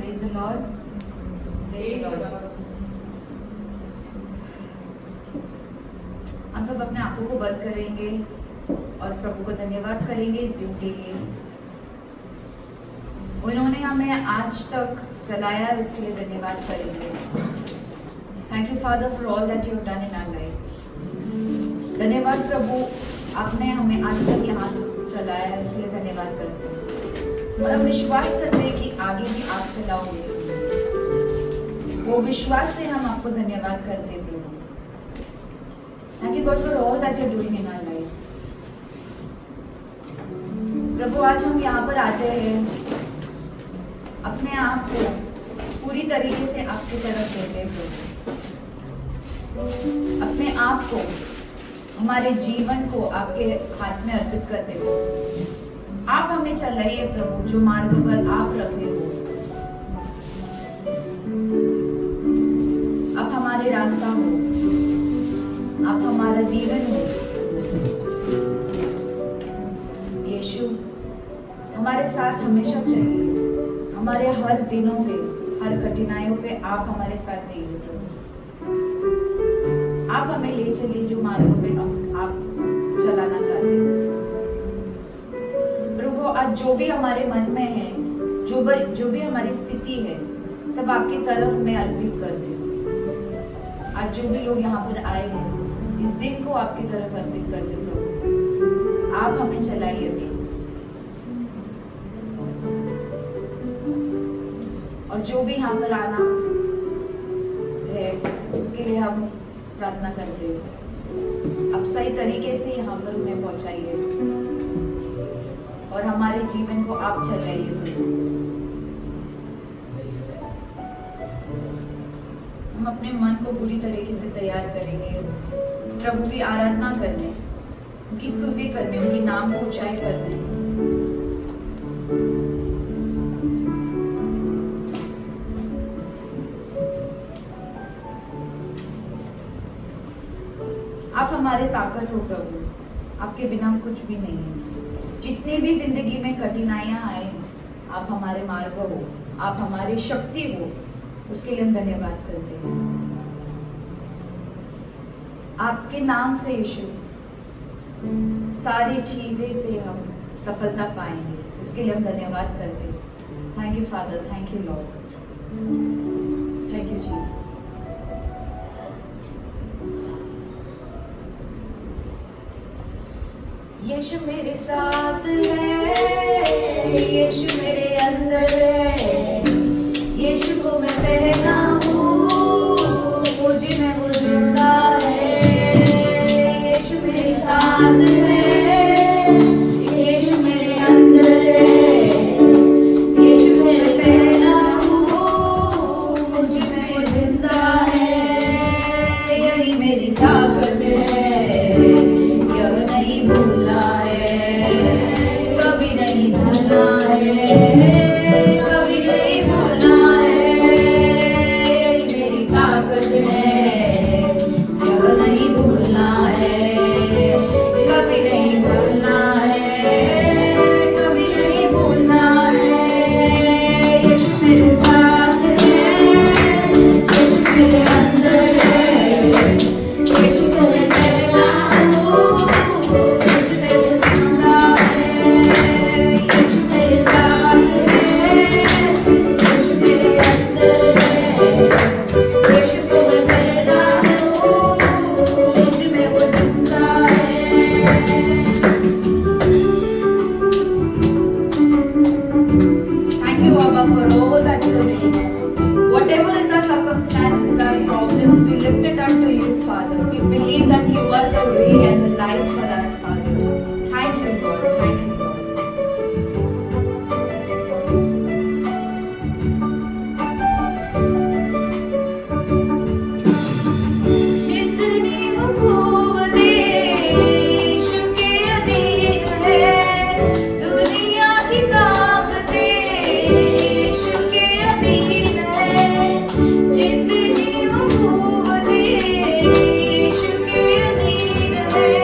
Praise the Lord, praise the Lord. हम सब अपने आंखों को बंद करेंगे और प्रभु को धन्यवाद करेंगे इस दिन के लिए। उन्होंने हमें आज तक चलाया है, उसके लिए धन्यवाद करेंगे। Thank you father for all that you have done in our lives. धन्यवाद प्रभु, आपने हमें आज तक यहाँ चलाया है, उसके लिए धन्यवाद करते हैं और हम विश्वास करते हैं कि आगे भी आप चलाओगे। वो विश्वास से हम आपको धन्यवाद करते हैं प्रभु। Thank you God for all that you are doing in our lives. प्रभु आज हम यहाँ पर आते हैं, अपने आप को पूरी तरीके से आपकी तरफ देते हैं प्रभु। अपने आप को, हमारे जीवन को आपके हाथ में अर्पित करते हो। आप हमें चलाइए प्रभु, जो मार्ग पर आप रखे हो। आप हमारे रास्ता हो, आप हमारा जीवन हो। यीशु हमारे साथ हमेशा चलिए, हमारे हर दिनों पे, हर कठिनाइयों पे आप हमारे साथ रहिए प्रभु। आप हमें ले चलिए जो मार्गों पे आप चलाना चाहते हैं प्रभु। आज जो भी हमारे मन में है, जो भी हमारी स्थिति है, सब आपकी तरफ में अर्पित करते हो। आज जो भी लोग यहाँ पर आए हैं, इस दिन को आपकी तरफ अर्पित करते हो प्रभु। आप हमें चलाइए प्रभु, और जो भी यहाँ पर आना है उसके लिए हम प्रार्थना करते हैं। आप सही तरीके से यहाँ पर उन्हें पहुंचाइए और हमारे जीवन को आप चलाइए। हम अपने मन को पूरी तरीके से तैयार करेंगे प्रभु की आराधना करने, उनकी स्तुति करने, उनकी नाम को ऊंचाई करने। आप हमारे ताकत हो प्रभु, आपके बिना हम कुछ भी नहीं है। जितनी भी जिंदगी में कठिनाइयां आए, आप हमारे मार्ग हो, आप हमारी शक्ति हो, उसके लिए हम धन्यवाद करते हैं। आपके नाम से यीशु सारी चीजें से हम सफलता पाएंगे, उसके लिए हम धन्यवाद करते हैं। Thank you father, thank you lord, thank you Jesus. Yeshu मेरे साथ है, यीशु मेरे अंदर है, यीशु को मैं पहना हूँ, मुझ में वो जिंदा है। यीशु मेरे साथ है, यीशु मेरे अंदर है, यीशु को मैं पहना हूँ, मुझ में वो जिंदा है। यही मेरी ताकत है, यह नहीं भूलना है, कभी नहीं भूलना है, कभी नहीं भूलना है। यही मेरी ताकत है, यह नहीं भूलना है, कभी नहीं भूलना है, कभी नहीं भूलना है। यीशु मेरे साथ है, यीशु मेरे अंदर है, यीशु को मैं पहना हूँ, मुझ में वो जिंदा है। यीशु मेरे साथ है, यीशु मेरे अंदर है, यीशु को मैं पहना हूँ, मुझ में वो जिंदा है। Thank you, Abba, for all that you are doing. Whatever is our circumstances, our problems, we lift it up to you, Father. We believe that you are the way and the life for us, Father. Thank you, Lord. Thank you, Lord. जितनी हुकूमतें यीशु के अधीन है, दुनिया की ताकतें यीशु के अधीन है। जितनी हुकूमतें यीशु के अधीन है,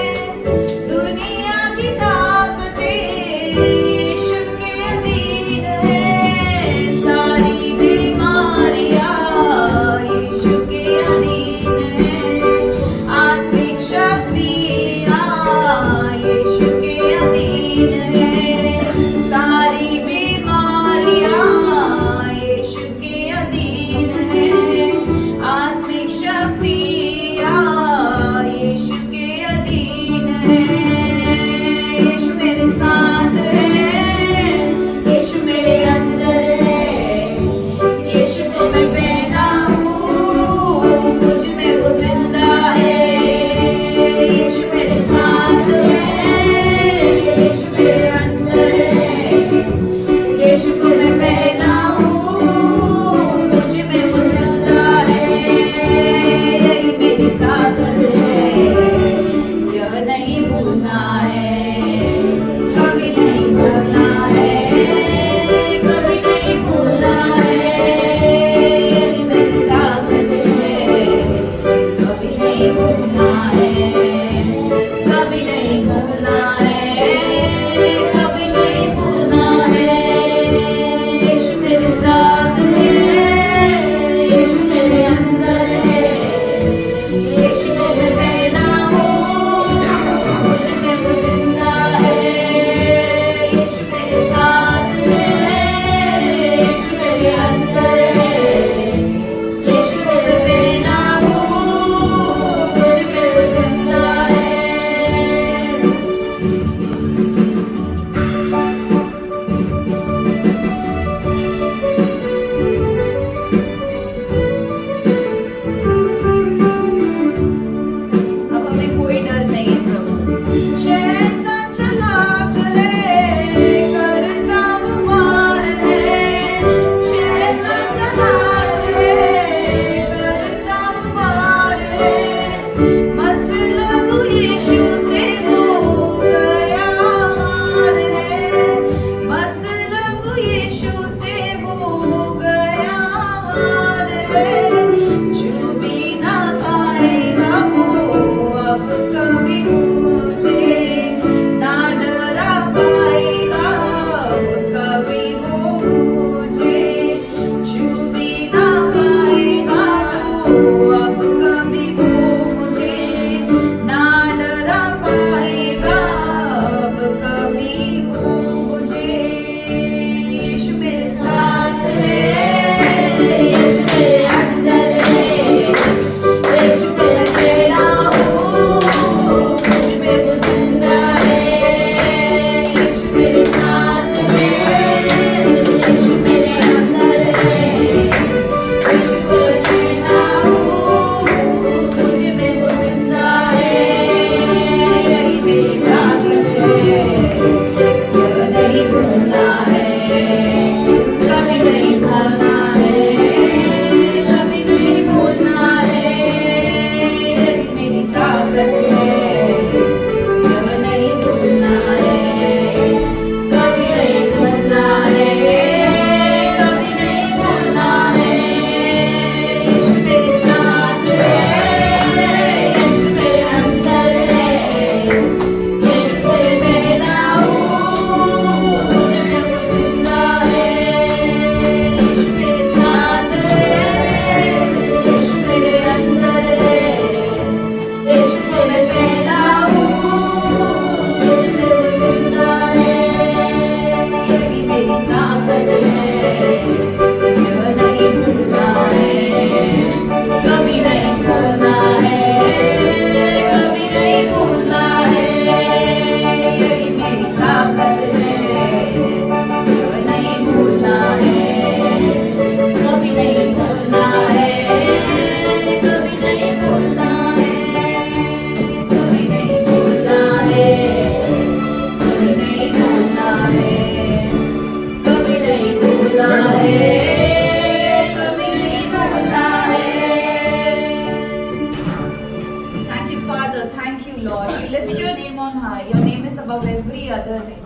अदर है।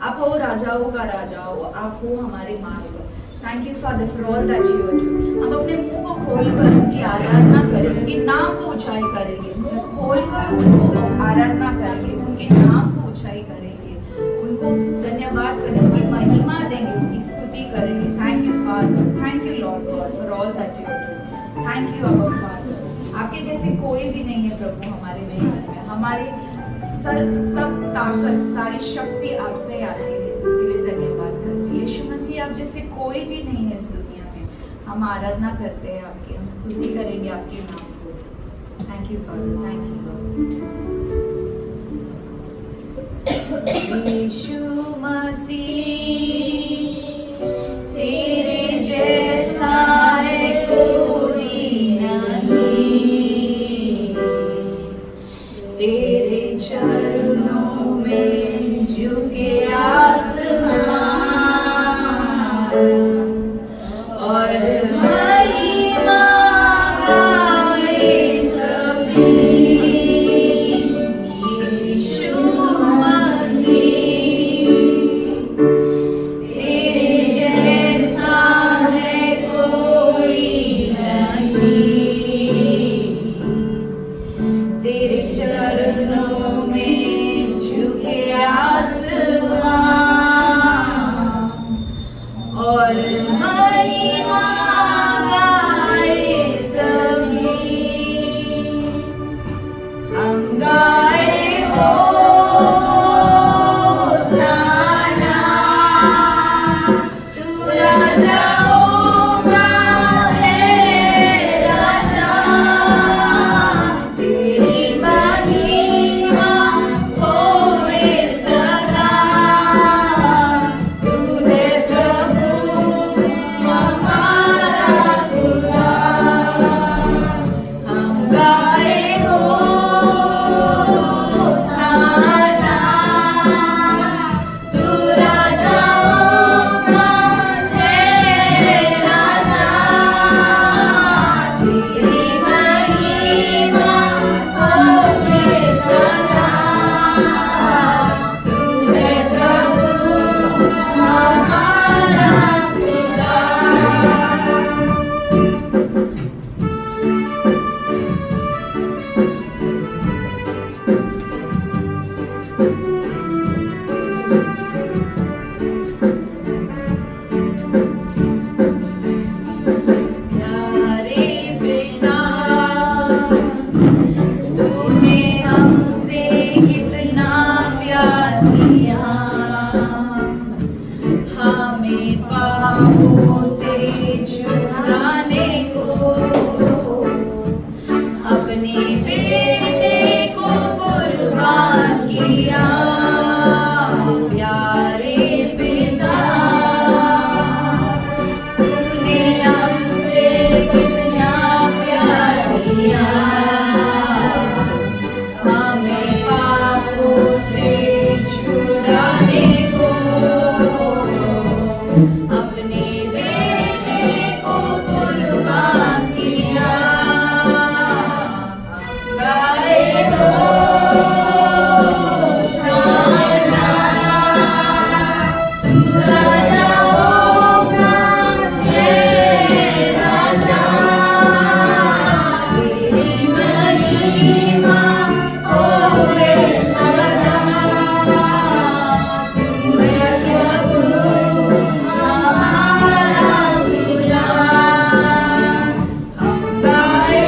आप हो राजाओं का राजा हो, आप हो हमारे मार्ग। Thank you father for all that you are doing. हम अपने मुंह को खोलकर उनकी आराधना करेंगे, उनके नाम को ऊंचाई करेंगे। मुंह खोलकर उनको आराधना करेंगे, उनके नाम को ऊंचाई करेंगे, उनको धन्यवाद करेंगे, उनकी महिमा देंगे, उनकी स्तुति करेंगे। Thank you father, thank you Lord God for all that you are doing. Thank you our father. आपके जैसे कोई भी नहीं है प्रभु हमारे जीवन में। हमारे सब ताकत, सारी शक्ति आपसे आती है, तो उसके लिए धन्यवाद करते हैं। यीशु मसीह, आप जैसे कोई भी नहीं है इस दुनिया में। हम आराधना करते हैं आपकी, हम स्तुति करेंगे आपके नाम को। Thank you father, thank you lord. Yeshu Masih तेरे जैसा है कोई नहीं, तेरे चरणों में झुके आसमां और महिमा गाए सभी। यीशु मसीह तेरे जैसा है कोई नहीं, तेरे चरणों में झुके आसमां और महिमा गाए सभी। हम गाए होसाना, तू राजाओं का है राजा, तेरी महिमा होवे सदा। तू है प्रभु हमारा खुदा। हम गाए होसाना, तू राजाओं का है राजा, तेरी महिमा होवे सदा। तू है प्रभु हमारा खुदा। प्यारे पिता, तूने हमसे कितना प्यार किया, हमें पापों से छुड़ाने को अपने बेटे को कुर्बान किया। प्यारे पिता, तूने हमसे कितना प्यार किया, हमें पापों से छुड़ाने को अपने बेटे को कुर्बान किया। गाए होसाना, तू राजाओं का है राजा, तेरी महिमा होवे सदा। तू है प्रभु हमारा खुदा। हम गाए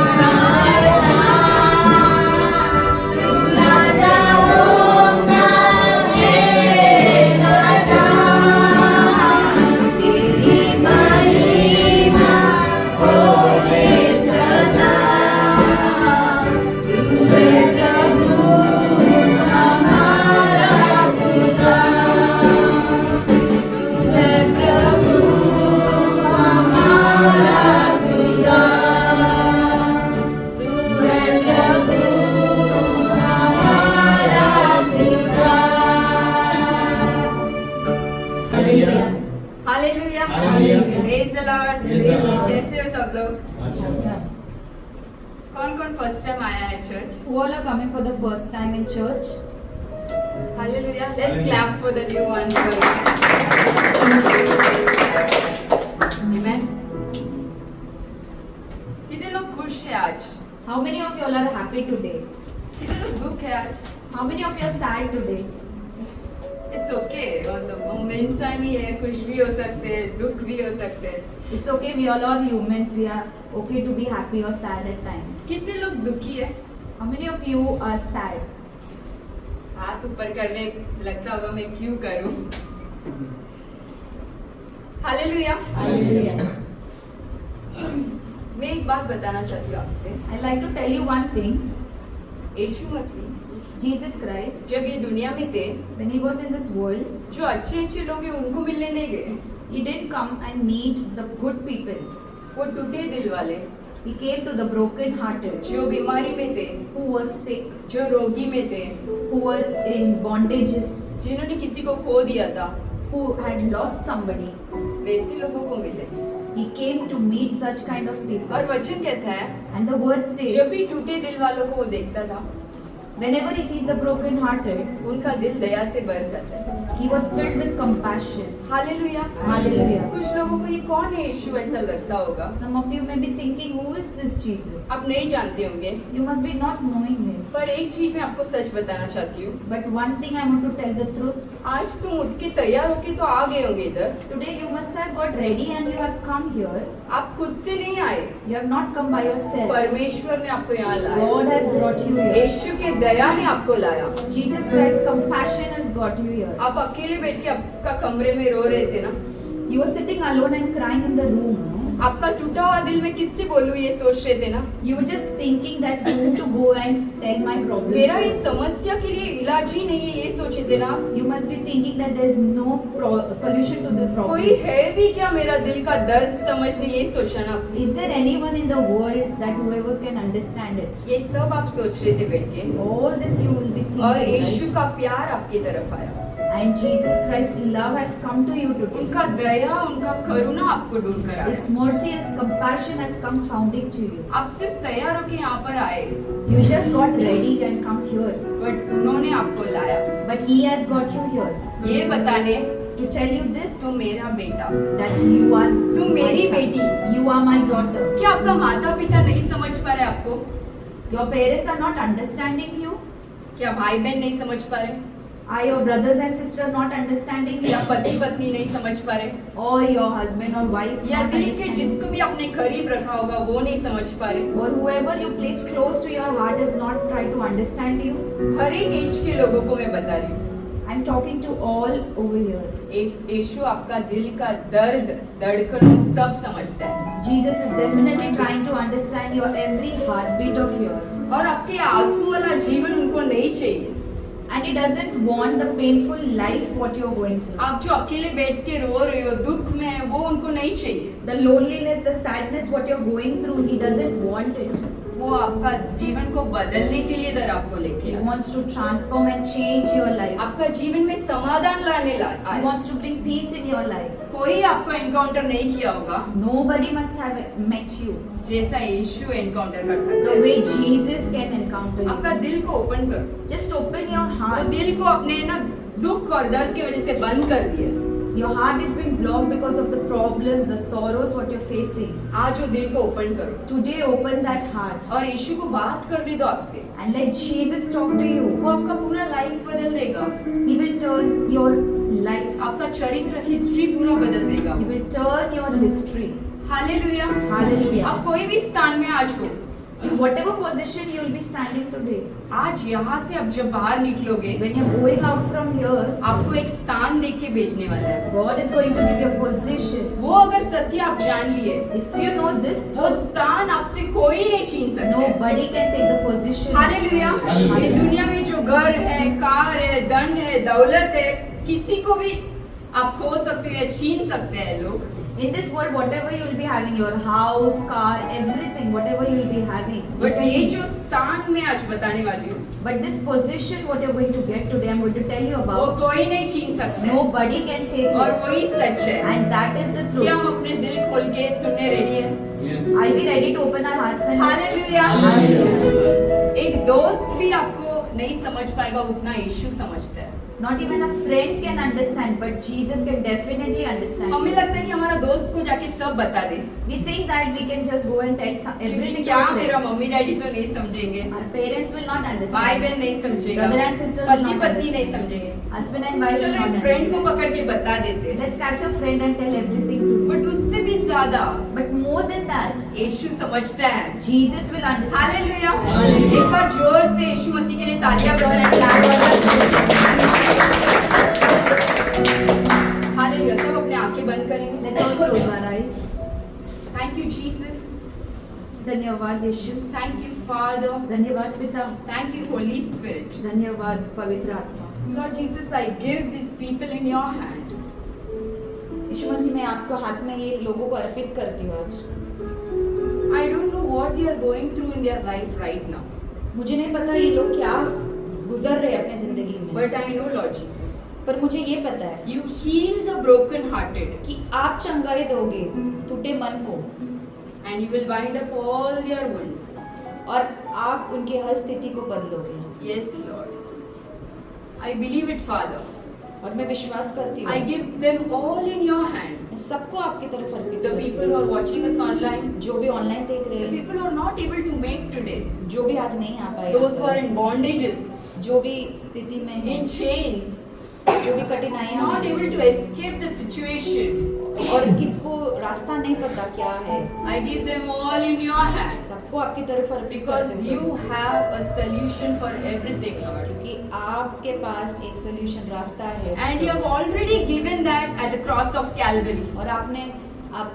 होसाना, तू राजाओं का है राजा, तेरी महिमा होवे सदा। तू है प्रभु हमारा खुदा। तू है प्रभु हमारा खुदा। तू है प्रभु हमारा खुदा। Hallelujah. Hallelujah, hallelujah. Praise the Lord. Praise the Lord। कैसे हो सब लोग? कौन कौन फर्स्ट टाइम आया है church? Who all are coming for the first time in church? Hallelujah, let's clap for the new ones. Amen. कितने लोग खुश हैं आज? How many of you all are happy today? कितने लोग दुख है आज? How many of you are sad today? It's okay, मतलब हम इंसान ही है, खुश भी हो सकते हैं, दुख भी हो सकते हैं. It's okay, we all are humans. We are okay to be happy or sad at times. कितने लोग दुखी है? How many of you are sad? हाथ ऊपर करने लगता होगा मैं क्यों करूं. हालेलुया. Hallelujah. मैं एक बात बताना चाहती हूँ आपसे. I'd like to tell you one thing. Yeshu Masih Jesus Christ, जब ये दुनिया में थे, when he was in this world, जो अच्छे अच्छे लोग हैं उनको मिलने नहीं गए. he didn't come and meet the good people. वो टूटे दिल वाले, He came to the broken hearted, जो बीमारी में थे, who were sick, जो रोगी में थे, who were in bondages, जिन्होंने किसी को खो दिया था, who had lost somebody. वैसे लोगों को मिले. He came to meet such kind of people. और वचन कहता है, And the word जब says, भी टूटे दिल वालों को वो देखता था, whenever he sees the broken hearted, उनका दिल दया से भर जाता है. he was filled with compassion. Hallelujah. Hallelujah. कुछ लोगों को ये कौन है यीशु ऐसा लगता होगा. Some of you may be thinking, who is this Jesus? आप नहीं जानते होंगे, You must be not knowing him. पर एक चीज मैं आपको सच बताना चाहती हूँ. But one thing I want to tell the truth. आज तुम उठ के तैयार होके तो आ गए होंगे इधर. Today you must have got ready and you have come here. आप खुद से नहीं आए, You have not come by yourself. परमेश्वर ने आपको यहाँ लाया. God has brought you here. यीशु के दया ने आपको लाया. Jesus Christ's compassion has got you here. आप अकेले बैठ के आपका कमरे में रो रहे थे ना. You were sitting alone and crying in the room. No? आपका टूटा हुआ दिल में किससे बोलूं ये सोच रहे थे ना. You were just thinking that whom to go and tell my problems. मेरा इस समस्या के लिए इलाज ही नहीं है ये सोचे थे ना. You must be thinking that there is no solution to the problem. कोई है भी क्या मेरा दिल का दर्द समझने, ये सोचा ना. Is there anyone in the world that whoever can understand it? ये सब आप सोच रहे थे बैठ के. All this you will be thinking. और यीशु Right? का प्यार आपकी तरफ आया. And Jesus Christ's love has come to you today. उनका दया, उनका करुणा आपको ढूंढ कर His आया. mercy, His compassion has come founding to you. आप सिर्फ तैयार होके यहाँ पर आए, You just got ready and come here. But उन्होंने आपको लाया But He has got you here ये बताने to tell you this, तो मेरा बेटा, that you are तुम my मेरी son. बेटी. You are my daughter. क्या आपका माता पिता नहीं समझ पा रहे आपको? Your parents are not understanding you. क्या भाई बहन नहीं समझ पा रहे? Are your brothers and sisters not understanding you? या पति पत्नी नहीं समझ पा रहे? Or your husband or wife या not दिल के understanding? जिसको भी आपने करीब रखा होगा वो नहीं समझ पा रहे? Or whoever you place close to your heart is not trying to understand you? हर एक एज के लोगों को मैं बता रही हूँ. I'm talking to all over here. यीशु आपका दिल का दर्द, धड़कन सब समझता है. Jesus is definitely trying to understand your every heartbeat of yours. और आपके आंसू वाला जीवन उनको नहीं चाहिए. And He doesn't want the painful life what you're going through. आप जो अकेले बैठ के रो रहे हो, दुख में है, वो उनको नहीं चाहिए. The loneliness, the sadness what you're going through, He doesn't want it. वो आपका जीवन को बदलने के लिए इधर आपको लेके He आया. wants to transform and change your life. आपका जीवन में समाधान लाने He आया. wants to bring peace in your life. कोई आपको एनकाउंटर नहीं किया होगा Nobody must have met you जैसा यीशु एनकाउंटर कर सकता the है. way Jesus can encounter आपका you. दिल को ओपन करो. Just open your वो heart. दिल को अपने ना दुख और दर्द की वजह से बंद कर दिया. Your heart is being blocked because of the problems, the sorrows what you're facing. आज वो दिल को ओपन करो Today open that heart और यीशु को बात करने दो आपसे. and let Jesus talk to you. वो आपका पूरा लाइफ बदल देगा. He will turn your life. आपका चरित्र, हिस्ट्री पूरा बदल देगा. He will turn your history. Hallelujah. Hallelujah. आप कोई भी स्थान में आज हो, In whatever position you will be standing today, आज यहाँ से आप जब बाहर निकलोगे, when you're going out from here, आपको एक स्थान देके भेजने वाला है. God is going to give you a position. वो अगर सत्य आप जान लिए, If you know this वो truth, स्थान आपसे कोई नहीं छीन सकता. nobody can take the position. Hallelujah. ये दुनिया में जो घर है, कार है, धन है, दौलत है, किसी को भी आप खो सकते हैं, छीन सकते हैं लोग. In this world, whatever you will be having, your house, car, everything, whatever you will be having, you but can- ये जो स्थान में आज बताने वाली हूँ But this position, what you're going to get today, I'm going to tell you वो about. कोई नहीं छीन सकता है। Nobody can take और it. वही सच है। And that is the क्या हम truth. अपने दिल खोल के सुनने रेडी है? Are we ready to open our hearts and hallelujah. Hallelujah. एक दोस्त भी आपको नहीं समझ पाएगा उतना यीशु समझता है। Not even a friend can understand, but Jesus can definitely understand. हमें लगता है कि हमारा दोस्त को जाके सब बता दे We think that we can just go and tell क्योंकि everything to क्या our मेरा friends. मम्मी डैडी तो नहीं समझेंगे, Our parents will not भाई understand. बहन नहीं समझेगा, Brother and sister will पति not पत्नी नहीं understand. समझेंगे। Husband and wife will चलो not एक फ्रेंड को understand. पकड़ के बता देते, Let's catch a friend and tell everything to him. But उससे भी ज्यादा But more than that, यीशु समझता है। Jesus will understand. Hallelujah. Hallelujah. एक बार जोर से यीशु मसीह के लिए तालियां बजाएं। हालेलुया। सब अपने आंखें बंद करेंगे। Let's all close our eyes. Thank you Jesus, धन्यवाद यीशु, थैंक यू फादर, धन्यवाद पिता, थैंक यू होली स्पिरिट। धन्यवाद पवित्र आत्मा। Lord Jesus, I give these people in your hand. यीशु मसीह, मैं आपको हाथ में ये लोगों को अर्पित करती हूँ आज। I don't know what they are going through in their life right now, मुझे नहीं पता ये लोग क्या गुजर रहे हैं अपने जिंदगी में, but I know, Lord Jesus, पर मुझे ये पता है you heal the broken-hearted, कि आप चंगाई दोगे टूटे मन को, and you will bind up all their wounds. और आप उनकी हर स्थिति को बदलोगे। Yes, Lord. I believe it, Father. और मैं विश्वास करती हूँ I give them all in your hand. मैं सबको आपकी तरफ अर्पित The करती people who हूँ। are watching us online, जो भी ऑनलाइन देख रहे the हैं, people who are not able to make today, जो भी आज नहीं आ पाए, those who are in bondages, जो भी स्थिति में हैं, in chains, जो भी कठिनाइयाँ not हैं, able to escape the situation, और किसको रास्ता नहीं पता क्या है, I give them all in your hands. सबको आपकी तरफ अर्पित Because करती हूँ। you have a solution for everything, Lord. क्योंकि आपके पास एक सोल्यूशन रास्ता है, And you have already given that at the cross of Calvary. और आपने आप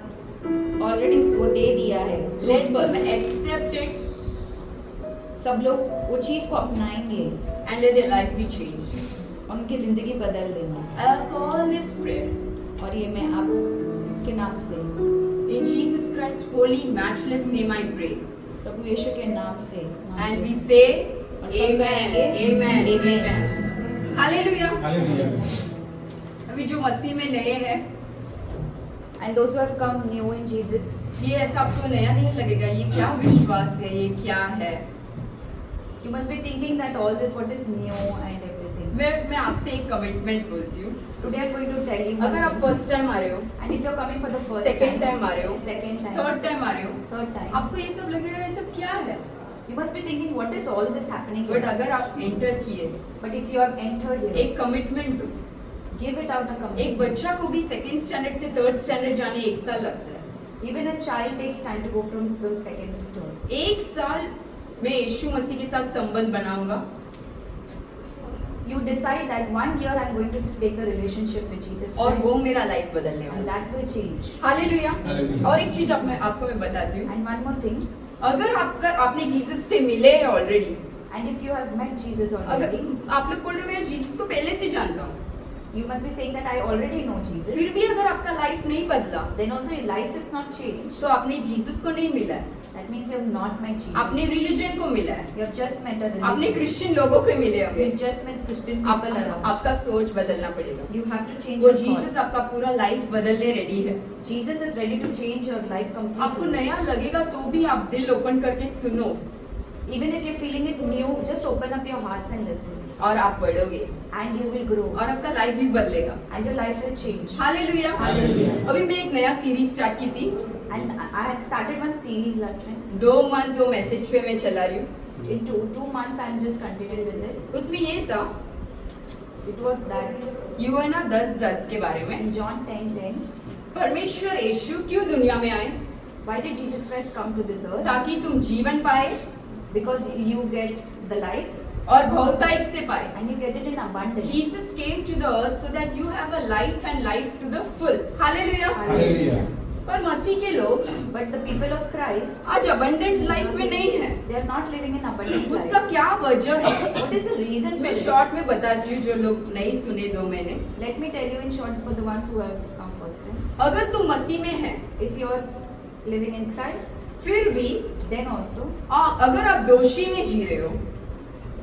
ऑलरेडी उसको दे दिया है। Let उस पर them accept it सब लोग वो चीज को अपनाएंगे and let their life be changed. और उनकी जिंदगी बदल देंगे। I ask all this prayer और ये मैं आपके नाम से, in Jesus Christ's holy, matchless name I pray. प्रभु यीशु के नाम से And मांगते we हैं। say, और सब Amen, कहेंगे, Amen, Amen. Amen. Hallelujah. अभी जो मसीह में नए हैं, And those who have come new in Jesus, ये ऐसा आपको नया नहीं लगेगा, ये क्या विश्वास है, ये क्या है? you must be thinking that all this what is new and everything. मैं आपसे एक कमिटमेंट बोलती हूँ। Today I'm going to tell you. अगर आप फर्स्ट टाइम आ रहे हो, and if you're coming for the first second time आ रहे हो, second time, थर्ड टाइम आ रहे हो, third time, आपको ये सब लगेगा ये सब क्या है? you must be thinking what is all this happening but here? अगर आप एंटर किए, But if you have entered here, एक कमिटमेंट दो। give it out a एक commitment. बच्चा को भी सेकंड स्टैंडर्ड से थर्ड स्टैंडर्ड जाने एक साल लगता है। Even a child takes time to go from the second to third. एक साल मैं यीशु मसीह के साथ संबंध बनाऊंगा, You decide that 1 year I'm going to take the relationship with Jesus और Christ, वो मेरा लाइफ बदलने and वाला है। that will change. Hallelujah. Hallelujah. और एक चीज आपको मैं बताती हूँ, And one more thing, अगर आपने जीसस से मिले हैं already, and if you have met Jesus अगर already, आप लोग बोल रहे हो मैं जीसस को पहले से जानता हूँ, you must be saying that I already know Jesus. फिर भी अगर आपका लाइफ नहीं बदला, Then also your life is not changed. तो आपने जीसस को नहीं मिला है, That means you have not met Jesus. आपने रिलीजन को मिला है, You have just met a आपने religion. क्रिश्चियन लोगों को मिले होंगे। You just met Christian people around. आपका सोच बदलना पड़ेगा। You have to change वो your जीसस thought. आपका पूरा लाइफ बदलने रेडी है। Jesus is ready to change your life आपको completely. नया लगेगा तो भी आप दिल ओपन करके सुनो Even if you're feeling it new, just open up your hearts and listen. और आप बढ़ोगे And you will grow. और आपका लाइफ भी बदलेगा। And your life will change. Hallelujah. Hallelujah. अभी मैं एक नया सीरीज स्टार्ट की थी, And I had started one series last time. 2 month 2 message पे मैं चला रही हूँ। In two months, I'm just continuing with it. उसमें ये था It was that यूहन्ना 10:10 के बारे में, in John 10:10, परमेश्वर यीशु क्यों दुनिया में आए? why did Jesus Christ come to this earth? ताकि तुम जीवन पाए Because you get the life और बहुतायत से पाए। and you get it in abundance. Jesus came to the earth so that you have a life and life to the full. Hallelujah. Hallelujah. पर मसीह के लोग But the people of Christ, आज abundant life में नहीं है। they are not living in abundant उसका life. क्या वजह है? What is the reason for मैं it? शॉर्ट में बताती हूँ, जो लोग नहीं सुने 2 महीने। Let me tell you in short for the ones who have come first time. अगर तुम मसीह में है, If you are living in Christ, फिर भी then also, अगर आप दोषी में जी रहे हो,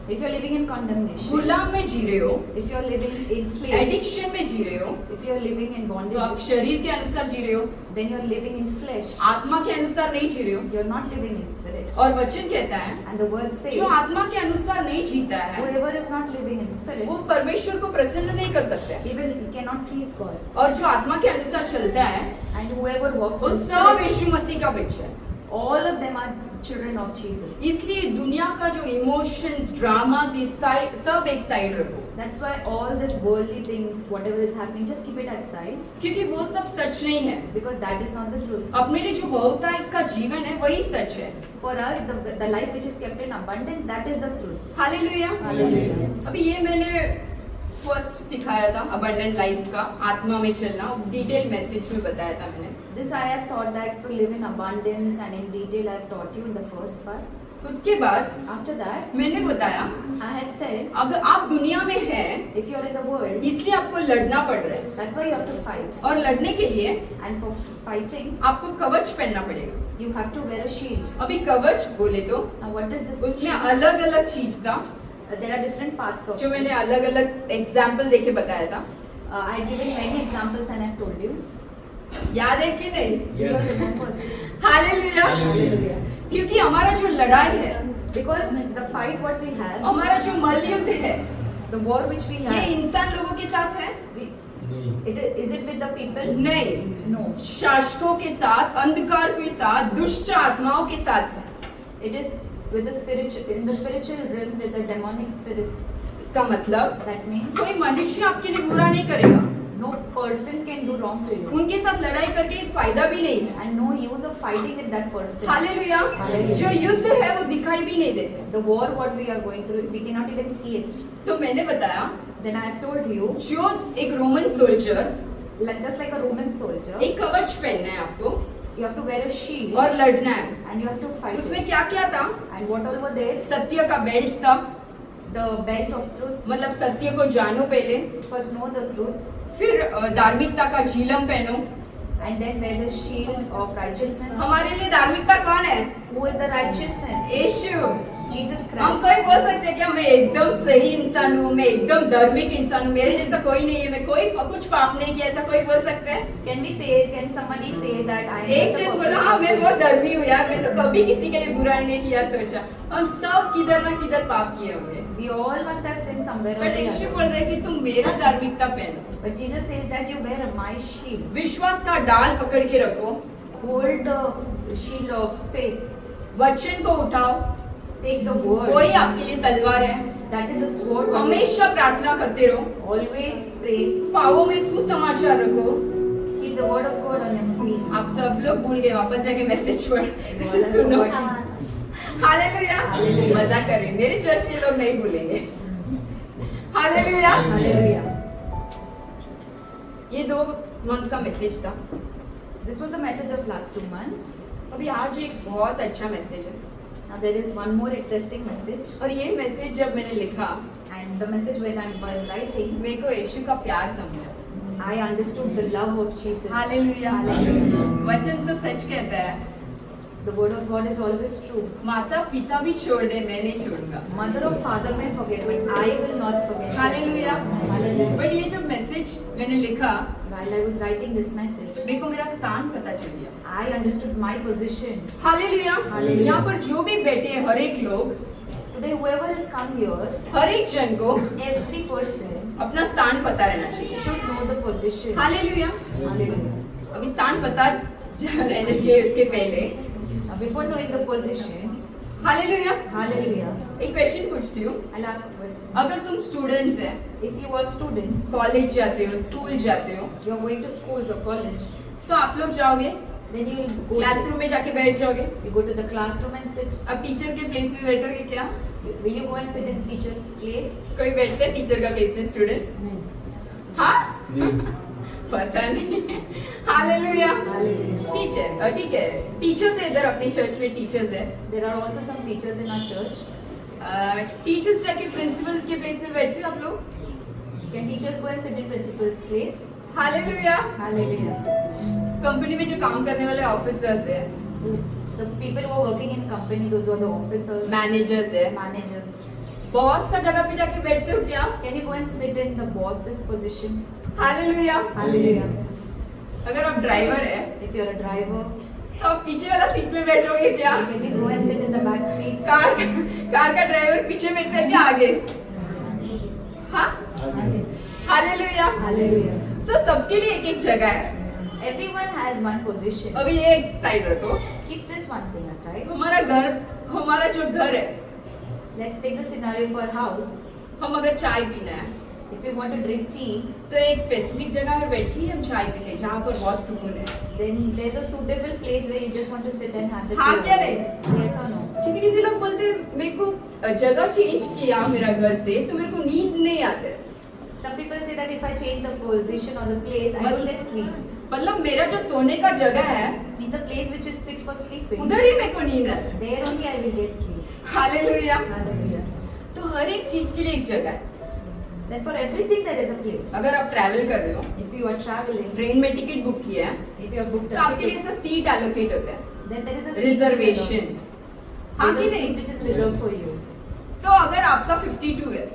if you're living in condemnation, गुलाम में जी रहे हो, if you're living in slave, addiction में जी रहे हो, if you're living in तो आप bondage, शरीर के अनुसार जी रहे हो, then you're living in flesh. आत्मा के अनुसार नहीं जी रहे हो। You're not living in spirit. और वचन कहता है And the word says, जो आत्मा के अनुसार नहीं जीता है whoever is not living in spirit, वो परमेश्वर को प्रसन्न नहीं कर सकते, even he cannot please God. और जो आत्मा के अनुसार चलता है And whoever walks वो in सब spirit, यीशु मसीह का बच्चा है। all of them are children of Jesus. इसलिए दुनिया का जो इमोशंस ड्रामास सब एक साइड रखो, That's why all this worldly things, whatever is happening, just keep it aside, क्योंकि वो सब सच नहीं है। because that is not the truth. अपने लिए जो बहुतायत का जीवन है वही सच है। For us, the life which is kept in abundance, that is the truth. Hallelujah. Hallelujah. अभी ये मैंने फर्स्ट सिखाया था अबंडेंट लाइफ का, आत्मा में चलना, डिटेल मैसेज में बताया था मैंने। This I have taught that to live in abundance, and in detail I have taught you in the first part. उसके बाद After that, मैंने बताया I had said, अगर आप दुनिया में हैं if you're in the world, इसलिए आपको लड़ना पड़ रहा है, that's why you have to fight. और लड़ने के लिए And for fighting, आपको कवच पहनना पड़ेगा। you have to wear a shield. अभी कवच बोले तो Now, what is this उसमें shield? अलग अलग चीज था There are different parts of जो it. मैंने अलग अलग एग्जाम्पल देके बताया था। I had given many examples and I have told you. याद है कि नहीं? You will remember. Hallelujah. Hallelujah. क्योंकि हमारा जो लड़ाई है, Because the fight what we have, हमारा जो मल्लयुद्ध है, the war which we ये have, इंसान लोगों के साथ है? is it with the people? नहीं, No. शासकों के साथ, अंधकार के साथ, दुष्ट आत्माओं के साथ है। It is with the spiritual realm with the demonic spirits. इसका मतलब That means कोई मनुष्य आपके लिए बुरा नहीं करेगा, no person can do wrong to you, उनके साथ लड़ाई करके फायदा भी नहीं है। and no use of fighting with that person. Hallelujah. Hallelujah. जो युद्ध है वो दिखाई भी नहीं देते। The war what we are going through, we cannot even see it. तो मैंने बताया Then I have told you, जो एक Roman soldier, just like a Roman soldier, एक कवच पहनना है आपको you have to wear a shield और लड़ना है। and you have to fight उसमें it. क्या क्या था? And what all were there? सत्य का बेल्ट था, The belt of truth. मतलब सत्य को जानो पहले, First know the truth, फिर धार्मिकता का झिलम पहनो। and then wear the shield of righteousness. हमारे लिए धार्मिकता कौन है? Who is the righteousness? Yeshu. Jesus हम Christ. कोई बोल सकते हैं कि मैं एकदम सही इंसान हूँ, मैं एकदम धार्मिक इंसान हूँ, मेरे जैसा कोई नहीं है, मैं कोई कुछ पाप नहीं किया, ऐसा कोई बोल सकते हैं? Can somebody say that I am एक just a जन perfect बोला हाँ मैं person? बहुत धर्मी हूँ यार, मैं तो कभी किसी के लिए बुरा नहीं किया सोचा। हम सब किधर ना किधर पाप किए होंगे, We all must have sinned somewhere or but the Yeshu other. बोल रहे हैं कि तुम मेरा धार्मिकता पहनो, But Jesus says that you wear my shield. विश्वास का डाल पकड़ के रखो, Hold the shield of faith. वचन को उठाओ, Take the कोई word. आपके लिए तलवार है, That is a sword. हमेशा प्रार्थना करते रहो, Always pray. पावों में सुसमाचार रखो। Keep the word of God on your feet. आप सब लोग भूल गए, वापस जाके मैसेज पढ़ All are सुनो। forgotten. हालेलुया। Hallelujah. मजाक कर रही हूँ, मेरे चर्च के लोग नहीं भूलेंगे। हालेलुया। Hallelujah. ये 2 मंथ का मैसेज था। This was the message of last 2 months. अभी आज एक बहुत अच्छा मैसेज है, Now there is one more interesting message. और ये मैसेज जब मैंने लिखा, And the message when I was writing, मेरे को यीशु का प्यार समझा। I understood the love of Jesus. Hallelujah. Hallelujah. वचन तो सच कहता है, The word of God is always true. माता पिता भी छोड़ दे, मैं नहीं छोड़ूंगा। Mother or father may forget, but I will not forget. Hallelujah. Hallelujah. But ये जब मैसेज मैंने लिखा, While I was writing this message, मेरे को मेरा स्थान पता चल गया। I understood my position. Hallelujah. Hallelujah. यहाँ पर जो भी बैठे हैं, हर एक लोग, Today, whoever has come here, हर एक जन को every person अपना स्थान पता रहना चाहिए। should know the position. Hallelujah. Hallelujah. अभी स्थान पता रहना चाहिए उसके पहले। Now, before knowing the position, hallelujah. hallelujah, एक क्वेश्चन पूछती हूँ, I'll ask a question. अगर तुम स्टूडेंट्स हैं, If you are students, college जाते हो, स्कूल जाते हो, you are going to schools or college, तो आप लोग जाओगे, then you will go. Classroom में जाके बैठ जाओगे। You go to the classroom and sit. अब टीचर के प्लेस पे बैठोगे क्या? Will you go and sit in teacher's place? कोई बैठते हैं टीचर का प्लेस में स्टूडेंट? हाँ? पता नहीं। हालेलुया। Hallelujah. टीचर, ठीक है, टीचर्स है इधर अपनी चर्च में, टीचर्स है। There are also some teachers in our church. Teachers जाके प्रिंसिपल के प्लेस में बैठते हो आप लोग? Can teachers go and sit in principal's place? Hallelujah. Hallelujah. Company में जो काम करने वाले ऑफिसर्स है, The people who are working in company, those who are the officers, managers है, managers. बॉस का जगह पे जाके बैठते हो क्या? Can you go and sit in the boss's position? Hallelujah. Hallelujah. अगर आप ड्राइवर है If you're a driver, तो आप पीछे वाला सीट में बैठोगे क्या? can you go and sit in the back seat? Car का ड्राइवर पीछे बैठता है क्या आगे? हाँ, हालेलुया। Hallelujah. सो सबके लिए एक एक जगह है। Everyone has one position. अभी ये एक साइड रखो। Keep this one thing aside. हमारा जो घर है, Let's take the scenario for a house. हम अगर चाय पीना है If you want to drink tea, तो एक स्पेसिफिक जगह में बैठ के हम चाय पीते हैं जहाँ पर बहुत सुकून है। then there's a suitable place where you just want to sit and have the हाँ tea. क्या always. नहीं? Yes or no? किसी लोग बोलते हैं मेरे को जगह चेंज किया मेरा घर से तो मेरे को नींद नहीं आते। Some people say that if I change the position or the place, I will get sleep. मतलब मेरा जो सोने का जगह है Means a place which is fixed for sleeping. उधर ही मेरे को नींद आती। There only I will get sleep. Hallelujah. Hallelujah. तो हर एक चीज के लिए एक जगह है। Then for everything there is a place. अगर आप ट्रैवल कर रहे हो, If you are traveling, train में टिकट बुक किया है, if you have booked तो a आपके लिए ticket, ऐसा सीट एलोकेट होता है, then there is a seat which is reservation. allowed. हाँ There कि is a नहीं? seat which is reserved for you. तो अगर आपका 52 है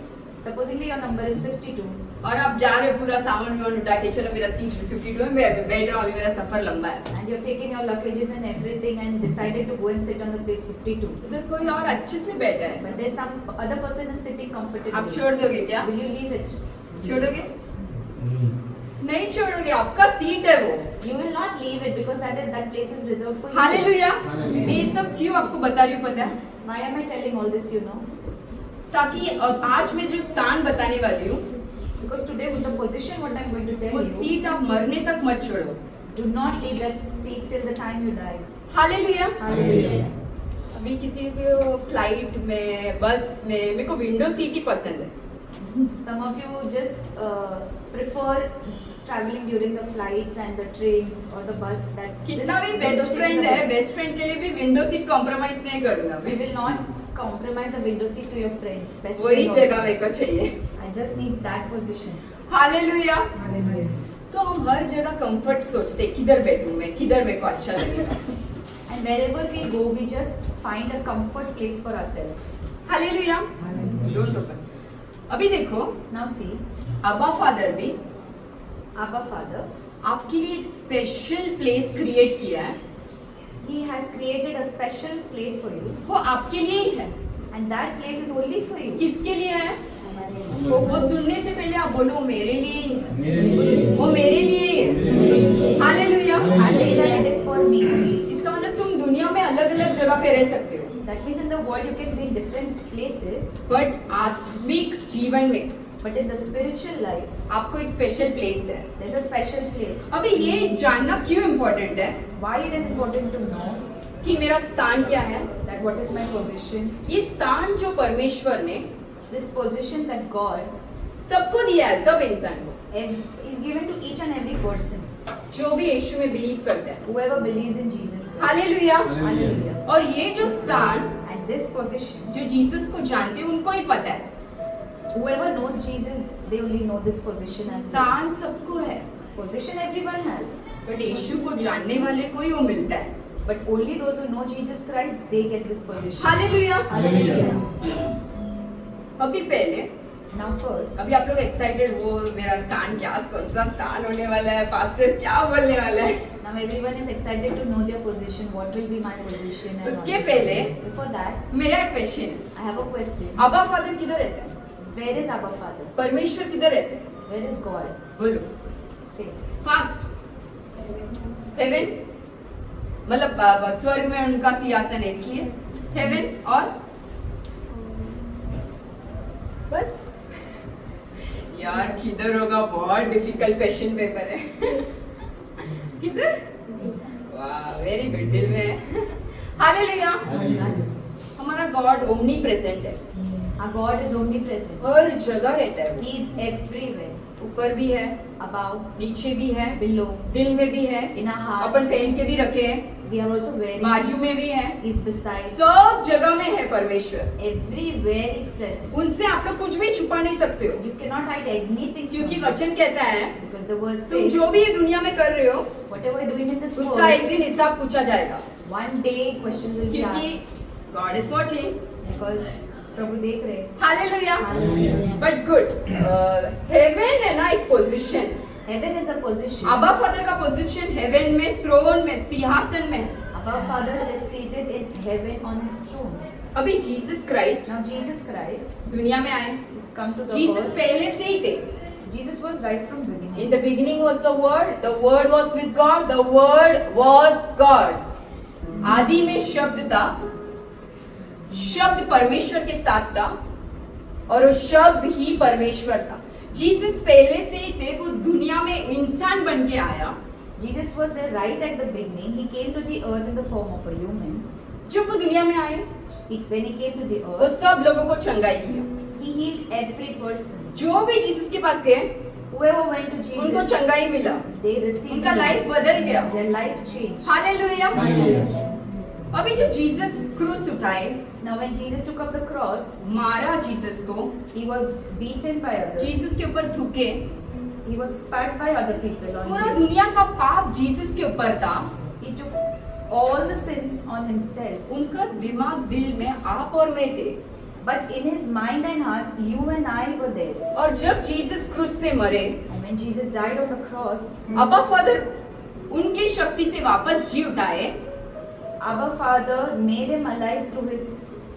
Supposingly your number is 52 और आप जा रहे हो पूरा सामान वामान उठा के, चलो मेरा सीट 52 है, मैं बैठ रहा हूँ, अभी मेरा सफर लंबा है, and you have taken your luggages and everything and decided to go and sit on the place 52. उधर कोई और अच्छे से बैठा है, But there's some other person is sitting आप comfortably. छोड़ दोगे क्या? Will you leave it? छोड़ोगे? नहीं छोड़ोगे, आपका सीट है वो। You will not leave it because that place is reserved for you. Hallelujah. Hallelujah. ये सब क्यों आपको बता रही हूँ पता है? Why am I telling all this, you know? ताकि अब आज मैं जो स्थान बताने वाली हूँ Because today with the position what I'm going to tell वो you, सीट आप मरने तक मत छोड़ो। do not leave that seat till the time you die. Hallelujah. Hallelujah. अभी किसी से फ्लाइट में, बस में, मेरे को विंडो सीट ही पसंद है। Some of you just prefer traveling during the flights and the trains or the bus that कितना भी this best seat is friend the है, best. बेस्ट फ्रेंड के लिए भी विंडो सीट कॉम्प्रोमाइज नहीं करूंगा We मैं। will not compromise the window seat to your friends. Best वही friend जगह also. मेरे को चाहिए। I just need that position. Hallelujah. Hallelujah. तो हम हर जगह कंफर्ट सोचते हैं, किधर बैठूं मैं, किधर मेरे को अच्छा लगेगा। And wherever we go, we just find a comfort place for ourselves. Hallelujah. Don't open. अभी देखो, Now see, अब्बा फादर भी Abba Father, आपके लिए एक स्पेशल प्लेस क्रिएट किया है, He has created a special place for you, वो आपके लिए ही है। and that place is only for you. किसके लिए है? वो सुनने से पहले आप बोलो मेरे लिए ही है, मेरे लिए वो मेरे लिए ही है। Hallelujah. I say that it is for me only. इसका मतलब तुम दुनिया में अलग अलग जगह पे रह सकते हो, That means in the world you can be in different places, but आत्मिक जीवन में but in the spiritual life, आपको एक स्पेशल प्लेस है। there's a special place. अभी ये जानना क्यों इम्पोर्टेंट है Why it is important to know कि मेरा स्थान क्या है? that what is my position? ये स्थान जो परमेश्वर ने This position that God सबको दिया है, सब इंसान को, is given to each and every person, जो भी यीशु में बिलीव करता है। whoever believes in Jesus Christ. Hallelujah. Hallelujah. और ये जो स्थान And this position, जो जीसस को जानते हैं उनको ही पता है, whoever knows Jesus, they only know this position as well. स्थान सबको है, Position everyone has, बट यीशु को जानने वाले को ही वो मिलता है। but only those who know Jesus Christ, they get this position. Hallelujah. Hallelujah. अभी पहले, Now first, अभी आप लोग एक्साइटेड हो, मेरा स्थान क्या, कौन सा स्थान होने वाला है, पास्टर क्या बोलने वाला है। now everyone is excited to know their position. What will be my position? And all उसके this. पहले Before that, मेरा एक question, I have a question. अब्बा फादर किधर रहता है? Where is Abba Father? परमेश्वर किधर रहते हैं? Where is God? बोलो Say. फास्ट। हेवन, मतलब स्वर्ग में उनका सिंहासन है इसलिए हेवन, और बस यार किधर होगा, बहुत डिफिकल्ट क्वेश्चन पेपर है। किधर? वाह वेरी गुड, दिल में है। हालेलुया। हमारा गॉड ओमनी प्रेजेंट है, Our God is omnipresent. हर जगह रहता है वो। He is everywhere. ऊपर भी है, Above, नीचे भी है, below, दिल में भी है, in our hearts. अपन पहन के भी रखे हैं, We are also wearing. बाजू में भी है, He is beside. सब जगह में है परमेश्वर। Everywhere is present. उनसे आप लोग कुछ भी छुपा नहीं सकते हो, You cannot hide anything from क्योंकि him. वचन कहता है Because the word तुम says, जो भी ये दुनिया में कर रहे हो whatever you're doing in this उसका world, एक दिन हिसाब पूछा जाएगा। One day questions will be क्योंकि asked God is watching. because प्रभु देख रहे हैं. Hallelujah. Hallelujah. But good. Heaven है ना एक position. Heaven is a position. अबा फादर का position heaven में, throne में, सिंहासन में. Our Father is seated in heaven on his throne. अभी Jesus Christ Now Jesus Christ दुनिया में आए. is come to the Jesus earth. पहले से ही थे. Jesus was right from beginning. In the beginning was the Word was with God, the Word was God. आदि में शब्द था, शब्द परमेश्वर के साथ था, और वो शब्द ही परमेश्वर था. जीसस पहले से ही थे, वो दुनिया में इंसान बन के आया. Jesus was there right at the beginning. He came to the earth in the form of a human. जब वो दुनिया में आए, When he came to the वो earth, सब लोगों को चंगाई किया. he healed every person. जो भी जीसस के पास गए, Whoever went to उनको Jesus, चंगाई मिला. they received उनका healing. लाइफ बदल गया. Their life changed. Hallelujah. Hallelujah. अभी जब जीसस क्रूस उठाए, Now when Jesus took up the cross, मारा जीसस को, he was beaten by others. Jesus के ऊपर थूके, He was spat by other people on पूरा his. दुनिया का पाप जीसस के ऊपर था. He took all the sins on himself. उनका दिमाग दिल में आप और मैं थे. But in his mind and heart, you and I were there. और जब जीसस क्रूस पे मरे, And when Jesus died on the cross, अब्बा फादर उनकी शक्ति से वापस जी उठाए. Abba Father made him alive through his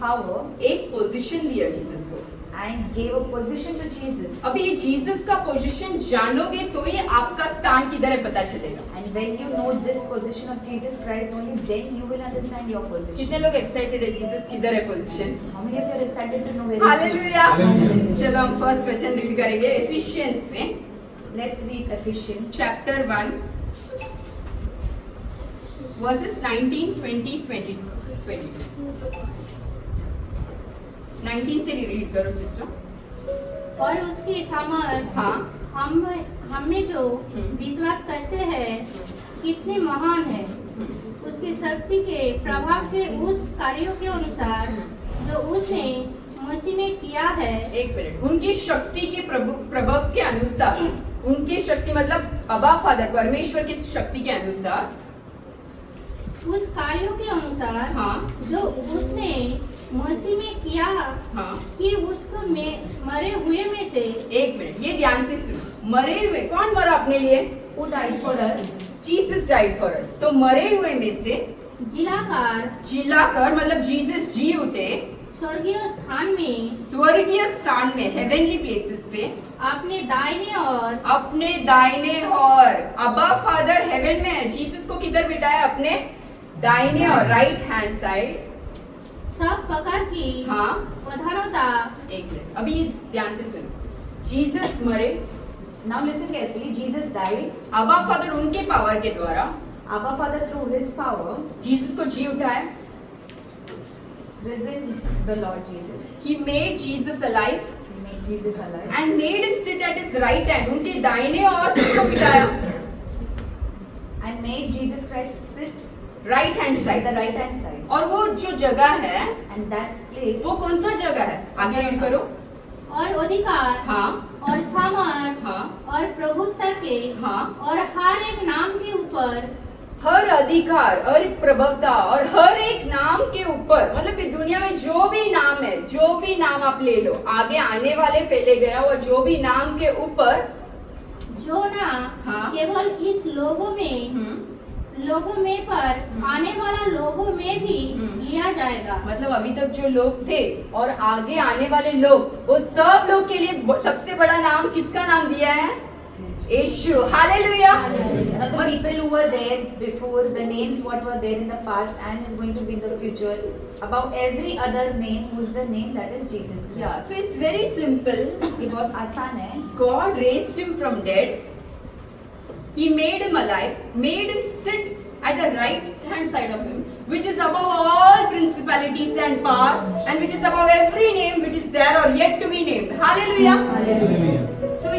power एक पोजीशन दिया जीसस को. and gave a position to Jesus. अभी ये जीसस का पोजीशन जानोगे तो ही आपका स्थान किधर है पता चलेगा. And when you know this position of Jesus Christ, only then you will understand your कितने position. लोग एक्साइटेड है जीसस किधर है position? How many of you are excited to know where is Jesus? Hallelujah. Hallelujah. चलो हम first वचन read करेंगे efficiency में, Let's read Ephesians chapter 1 versus 19, 20, 22. 19 से रीड करो सिस्टर. और उसकी सामर्थ हाँ. हम में जो विश्वास करते हैं कितने महान है. उसकी शक्ति के प्रभाव के उस कार्यों के अनुसार जो उसने मसीह में किया है. एक मिनट. उनकी शक्ति के प्रभाव के अनुसार, उनकी शक्ति मतलब अब्बा फादर परमेश्वर की शक्ति के अनुसार, उस कार्यों के अनुसार हाँ. जो उसने मसीह में किया हाँ. कि उसको मरे हुए में से. एक मिनट, ये ध्यान से सुनो. मरे हुए कौन मरा अपने लिए? who died for us. Jesus died for us. तो मरे हुए में से जिलाकार मतलब जीसस जी उठे, स्वर्गीय स्थान में स्वर्गीय स्थान में, हेवनली प्लेसेस पे, अपने दाहिने और अब्बा फादर हेवन में है. जीसस को किधर बिठाया? अपने दाहिने और राइट हैंड साइड. सब प्रकार की हाँ. प्रधानता. एक मिनट, अभी ये ध्यान से सुनो. जीसस मरे, Now listen carefully. Jesus died. अब्बा फादर उनके पावर के द्वारा Abba Father through his power Jesus को जी उठाया. risen the Lord Jesus. He made Jesus alive He made Jesus alive and made him sit at his right hand. उनके दाहिने और को बिठाया and made Jesus Christ sit right hand at side. the right hand side. और वो जो जगह है, And that place, वो कौन सा जगह है? आगे रीड करो. और अधिकार हाँ. और सामर्थ हाँ. और प्रभुता के हाँ. और हर एक नाम के ऊपर हर अधिकार और प्रभुता और हर एक नाम के ऊपर, मतलब इस दुनिया में जो भी नाम है, जो भी नाम आप ले लो, आगे आने वाले पहले गया हुआ जो भी नाम के ऊपर, जो ना हाँ. केवल इस लोगों में पर आने वाला लोगों में भी लिया जाएगा. मतलब अभी तक जो लोग थे और आगे आने वाले लोग, वो सब लोग के लिए सबसे बड़ा नाम किसका नाम दिया है? यीशु. Hallelujah. now the people who were there before, the names what were there in the past and is going to be in the future, above every other name who's the name that is Jesus Yeah, Christ. so it's very simple. ये बहुत आसान है. God raised him from dead. He made him alive, made him sit at the right hand side of him, which is above all principalities and power, and which is above every name which is there or yet to be named. Hallelujah. Hallelujah. So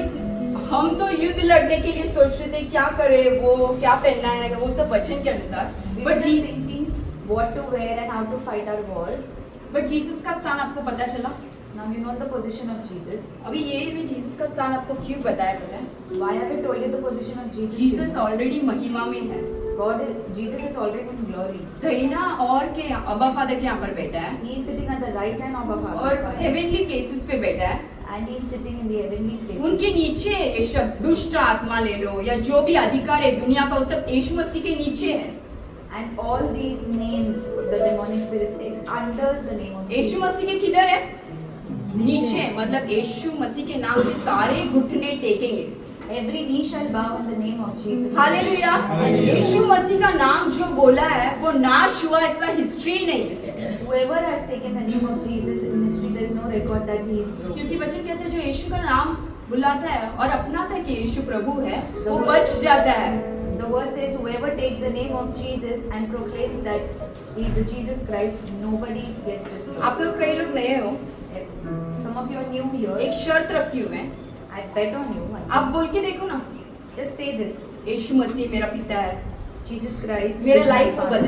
हम तो युद्ध लड़ने के लिए सोच रहे थे क्या करें, वो क्या पहनना है, वो सब वचन के अनुसार. We were But just thinking what to wear and how to fight our wars. Jesus का स्थान आपको पता चला. Now you know the position of Jesus. अभी ये भी जीसस का स्थान आपको क्यों बताया पता है? Why have I told you the position of Jesus? Jesus already महिमा में है. Jesus is already in glory. दहीना और के अब्बा फादर के यहाँ पर बैठा है He is sitting at the right hand of our और Father. हेवनली प्लेसेस पे बैठा है। And he is sitting in the heavenly places. उनके नीचे ये शब्द दुष्ट आत्मा ले लो या जो भी अधिकार है दुनिया का, वो सब यीशु मसीह के नीचे है। And all these names, the demonic spirits, is under the name of Yeshu Jesus. मसीह के किधर है? नीचे, मतलब यीशु मसीह के नाम से सारे घुटने टेकेंगे। Every knee shall bow in the name of Jesus. Hallelujah. Yeshu Masih का नाम जो बोला है वो नाश हुआ, ऐसा हिस्ट्री नहीं है। Whoever has taken the name of Jesus in history, there is no record that he is broken. क्योंकि वचन कहते हैं जो यीशु का नाम बुलाता है और अपनाता है कि यीशु प्रभु है, वो बच जाता है। The word says, whoever takes the name of Jesus and proclaims that he is the Jesus Christ, nobody gets destroyed. आप लोग कई लोग नए हो, Some of you are new here. एक शर्त रखती हूँ मैं, I bet on you. आप बोल के देखो ना, Just say this. यीशु मसीह मेरा पिता है, Jesus Christ. मेरे is my लाइफ को Father.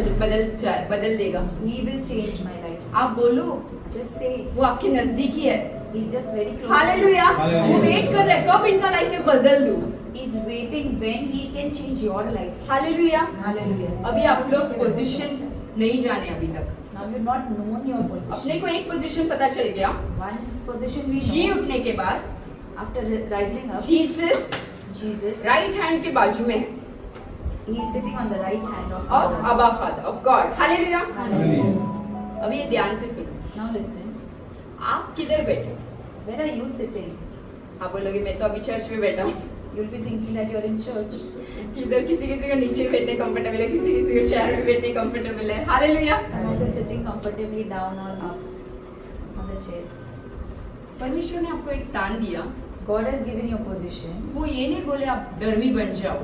बदल देगा। He will change my life. आप बोलो, Just say. वो आपके नजदीक ही है। He's just very close. Hallelujah. वो वेट कर रहा है कब इनका लाइफ में बदल दूं। He's waiting when he can change your life. Hallelujah. Hallelujah. अभी आप लोग पोजीशन नहीं जाने अभी तक, Now you've not known your position. अपने को एक पोजीशन पता चल गया, One position we ji know. उठने के बाद After rising up, Jesus Jesus, right hand के बाजू में है he is sitting on the right hand of of Father. अबा father of God. Hallelujah. Hallelujah. अभी ये ध्यान से सुनो, Now listen. आप किधर बैठे? Where are you sitting? आप बोलोगे मैं तो अभी चर्च में बैठा हूँ। You'll be thinking that you're in church. किधर किसी किसी को नीचे बैठने कंफर्टेबल है, किसी किसी को चेयर में बैठने कंफर्टेबल है। Hallelujah. Some of you are sitting comfortably down or up on the chair. परमेश्वर ने आपको एक स्थान दिया, God has given you a position. वो ये नहीं बोले आप धर्मी बन जाओ,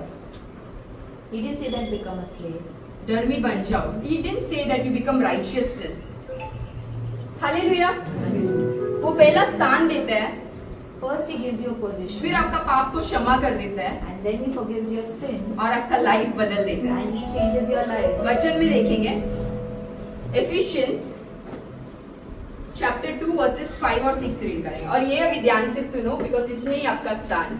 He didn't say that become a slave. धर्मी बन जाओ। He didn't say that you become righteousness. Hallelujah. वो पहला स्थान देता है, First he gives you a position. फिर आपका पाप को क्षमा कर देता है And then he forgives your sin. और आपका लाइफ बदल देता है। And he changes your life. वचन में देखेंगे एफिशियंस चैप्टर 2 वर्सेस 5 और 6 रीड करेंगे और ये अभी ध्यान से सुनो बिकॉज इसमें ही आपका स्थान।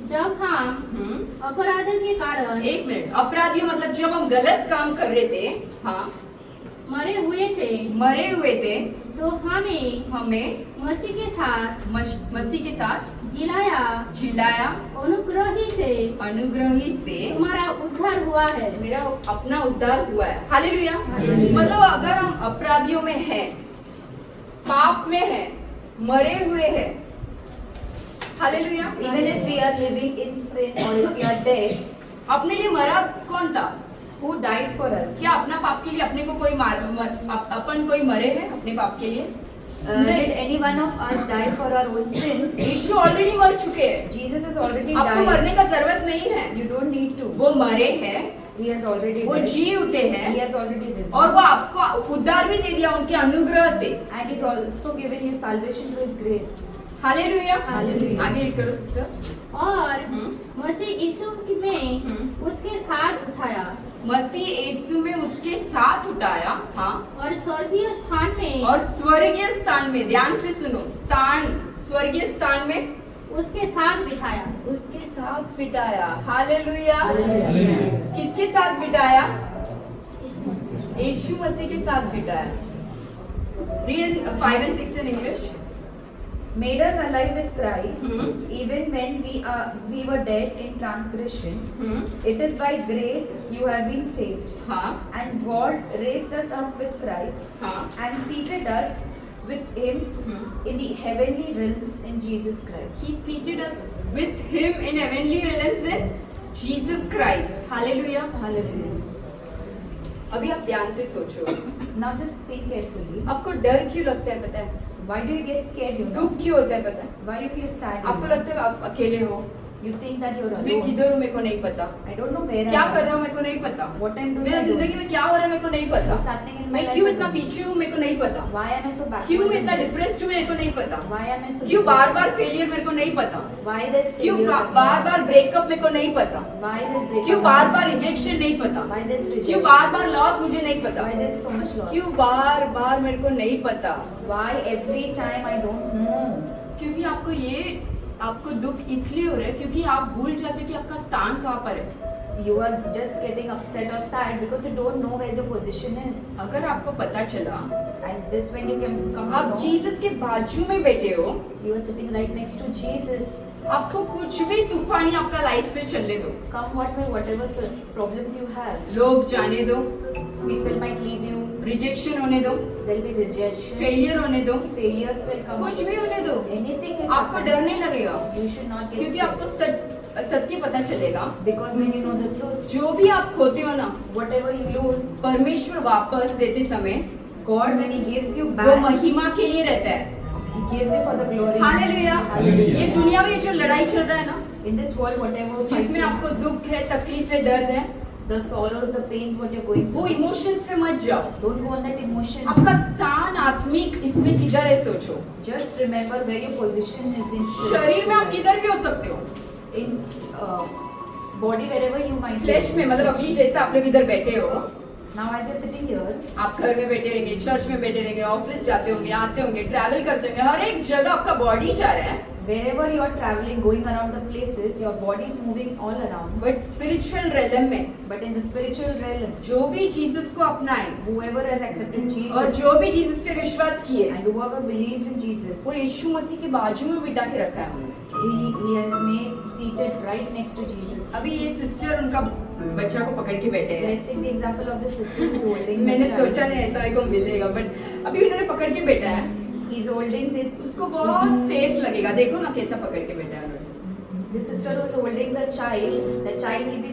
जब हम अपराध के कारण एक मिनट, अपराधियों मतलब जब हम गलत काम कर रहे थे, हाँ मरे हुए थे तो हमें मसीह के साथ मसीह के साथ जिलाया अनुग्रह ही से तुम्हारा उद्धार हुआ है। मेरा अपना उद्धार हुआ है। हालेलुया। मतलब अगर हम अपराधियों में हैं, पाप में हैं, मरे हुए हैं, hallelujah. Even if we are living in sin or if we are dead, अपने लिए मरा कौन था? who died for us? क्या अपना पाप के लिए अपने को कोई अपन कोई मरे हैं अपने पाप के लिए? Did any one of us die for our own sins? Yeshu already मर चुके हैं, Jesus has already आपको died. मरने का जरूरत नहीं है। You don't need to. वो मरे हैं, He has already वो died. जी उठे He हैं has already risen. और वो आपको उद्धार भी दे दिया उनके अनुग्रह से। And he's also given you salvation through his grace. Hallelujah. Hallelujah. आगे रीड करो सिस्टर। और मसीह यीशु में उसके साथ उठाया मसीह यीशु में उसके साथ उठाया, हाँ, और स्वर्गीय स्थान में और स्वर्गीय स्थान में, ध्यान से सुनो, स्थान स्वर्गीय स्थान में उसके साथ बिठाया। उसके साथ बिठाया। हालेलुया। Hallelujah. किसके साथ बिठाया? यीशु मसीह। यीशु मसीह के साथ बिठाया। Read 5 and 6 in English. Made us alive with Christ, Mhm. even when we were dead in transgression. It is by grace you have been saved. हाँ, And God raised us up with Christ हाँ, and seated us with Him in the heavenly realms in Jesus Christ. He seated us with him in heavenly realms in Jesus Christ. Hallelujah. Hallelujah. अभी आप ध्यान से सोचो, Now just think carefully. आपको डर क्यों लगता है पता है? Why do you get scared? You know? दुख क्यों होता है पता है? Why you feel sad? you आपको know? लगता है आप अकेले हो, You think that you're मैं alone. किधर हूँ मेरे को नहीं पता, I don't know where क्या I am. कर रहा हूँ मेरे को नहीं पता, What I'm doing. मेरा I don't जिंदगी know. में क्या हो रहा है मेरे को नहीं पता, What's happening in my मैं life? क्यों I इतना don't know. पीछे हूँ मेरे को नहीं पता, Why am I so backwards? क्यों मैं in इतना life? डिप्रेस्ड हूँ मेरे को नहीं पता, Why am I so क्यों depressed? बार बार फेलियर मेरे को नहीं पता, Why there's क्यों failures in bar life? Bar breakup मेरे को नहीं पता, Why there's breakup? क्यों बार बार रिजेक्शन नहीं पता, Why there's क्यों rejection? बार बार लॉस मुझे नहीं पता, Why there's so much loss? क्यों बार बार मेरे को नहीं पता? Why every time I don't know? क्योंकि आपको ये आपको दुख इसलिए हो रहा है क्योंकि आप भूल जाते हो कि आपका स्थान कहाँ पर है। You are just getting upset or sad because you don't know where your position is. अगर आपको पता चला And this when you can come to आप know, जीसस के बाजू में बैठे हो, you are sitting right next to Jesus. आपको कुछ भी तूफानी आपका लाइफ में चलने दो, Come what may, whatever problems you have, लोग जाने दो, people might leave you. Rejection होने दो, There will be rejection. Failure होने दो, Failures will come. कुछ भी होने दो, Anything will आपको happen. डर नहीं लगेगा You should not get क्योंकि scared. आपको सत्य पता चलेगा। Because when you know the truth, जो भी आप खोते हो ना, whatever you lose, परमेश्वर वापस देते समय God when He gives you वो back, महिमा के लिए रहता है। He gives you for the glory. Hallelujah. Hallelujah. ये दुनिया में जो लड़ाई चल रहा है ना, In this world, whatever fights जिसमें you, आपको दुख है, तकलीफ है, दर्द है, the sorrows, the pains, what you're going वो through, इमोशंस पे मत जाओ। don't go on that emotion. आपका स्थान आत्मिक इसमें किधर है सोचो। Just remember where your position is in शरीर में आप किधर भी हो सकते हो, in body, wherever you might be. Flash में, मतलब अभी जैसे आप लोग इधर बैठे हो, Now as you're sitting here, आप घर में बैठे रहेंगे, चर्च में बैठे रहेंगे, ऑफिस जाते होंगे, आते होंगे, ट्रैवल करते होंगे, हर एक जगह आपका बॉडी जा रहा है, wherever you are traveling, going around the places, your body is moving all around. But spiritual realm में But in the spiritual realm, जो भी जीसस को अपनाए whoever has accepted और Jesus जो भी जीसस पे विश्वास किए, and whoever believes in Jesus, वो यीशु मसीह के बाजू में बिठा के रखा है हमने। he has made seated right next to Jesus. अभी ये सिस्टर उनका बच्चा को पकड़ के बैठे हैं। Let's take the example of the sister who is holding the मैंने child. सोचा नहीं ऐसा मेरे को मिलेगा, बट अभी उन्होंने पकड़ के बैठा है, He's holding this. उसको बहुत सेफ लगेगा। देखो ना कैसा पकड़ के बैठा है उन्होंने। The sister who is holding the child will be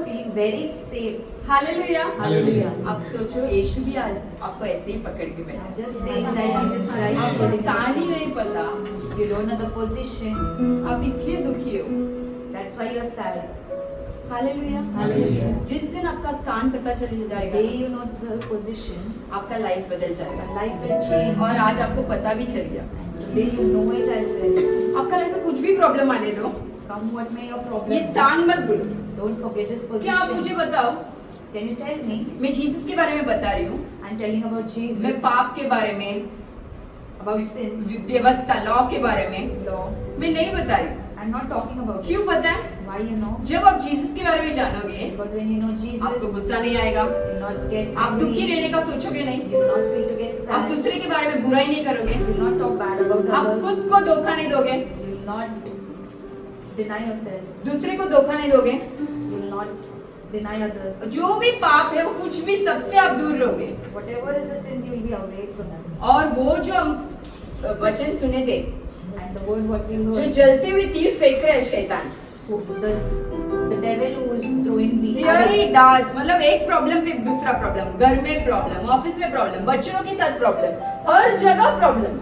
feeling very safe. Hallelujah. Hallelujah. आप सोचो यीशु भी आज आपको ऐसे ही पकड़ के बैठा है। Just think that Jesus Christ is आपको holding स्थान ही us. नहीं पता, You don't know the position. आप इसलिए दुखी हो। That's why you're sad. Hallelujah. Hallelujah. जिस दिन आपका स्थान पता चल The जाएगा, day you know the position, आपका लाइफ बदल जाएगा। your life will change. और आज आपको पता भी चल गया। Today you know it as well. आपका लाइफ में कुछ भी प्रॉब्लम आने दो, Come what may your ये problem. स्थान मत भूलो। Don't forget this क्या आप मुझे position. बताओ, Can you tell me? मैं जीसस के बारे में बता रही हूँ, I'm telling about मैं Jesus, पाप के बारे में, about sins, व्यवस्था लॉ के बारे में law. मैं नहीं बता रही। I'm not talking about you. क्यों पता है? Why you know? जब आप जीसस के बारे में जानोगे, Because when you know आपको Jesus, गुस्सा नहीं आएगा, you'll not get आप दुखी angry. रहने का सोचोगे नहीं, You'll not feel to get आप sad. दूसरे के बारे में बुराई नहीं करोगे, You'll not talk bad about आप others. खुद को धोखा नहीं दोगे, You'll not deny yourself. दूसरे को धोखा नहीं दोगे, You'll not deny others. जो भी पाप है वो कुछ भी सबसे आप दूर रहोगे। Whatever is the sins, you'll be away from them. और वो जो हम वचन सुने थे, And the word what we जो heard, जलते हुए तीर फेंक रहे हैं शैतान, the devil who is throwing the fiery arrows, darts, मतलब एक प्रॉब्लम पे दूसरा प्रॉब्लम, घर में प्रॉब्लम, ऑफिस में प्रॉब्लम, बच्चों के साथ प्रॉब्लम, हर जगह problem.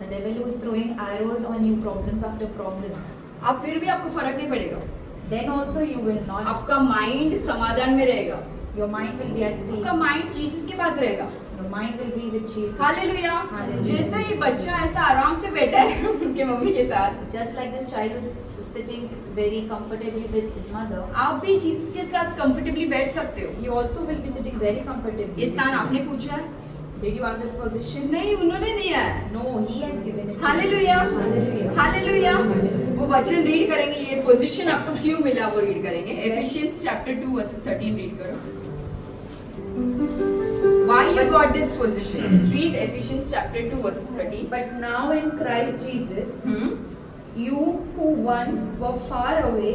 the devil who is throwing arrows on you, problems after problems. आप फिर भी आपको फर्क नहीं पड़ेगा, Then also you will not. आपका माइंड समाधान में रहेगा, Your mind will be at peace. आपका माइंड जीसस के पास रहेगा। Your mind will be with Jesus. Hallelujah. Hallelujah. जैसे ये बच्चा ऐसा आराम से बैठा है उनके मम्मी के साथ, Just like this child was sitting very comfortably with his mother, आप भी जीसस के साथ कंफर्टेबली बैठ सकते हो। you also will be sitting very comfortably. ये with स्थान आपने Jesus. पूछा है? Did you ask this position? नहीं, उन्होंने दिया है। No, he has given it. to you. Hallelujah. Hallelujah. Hallelujah. Hallelujah. वो वचन रीड करेंगे, ये पोजीशन आपको क्यों मिला वो रीड करेंगे। एफिशिएंस चैप्टर 2 वर्सेस 13 रीड करो। Why you got this position? Just read Ephesians chapter 2 verses 13. But now in Christ Jesus, Hmm? you who once were far away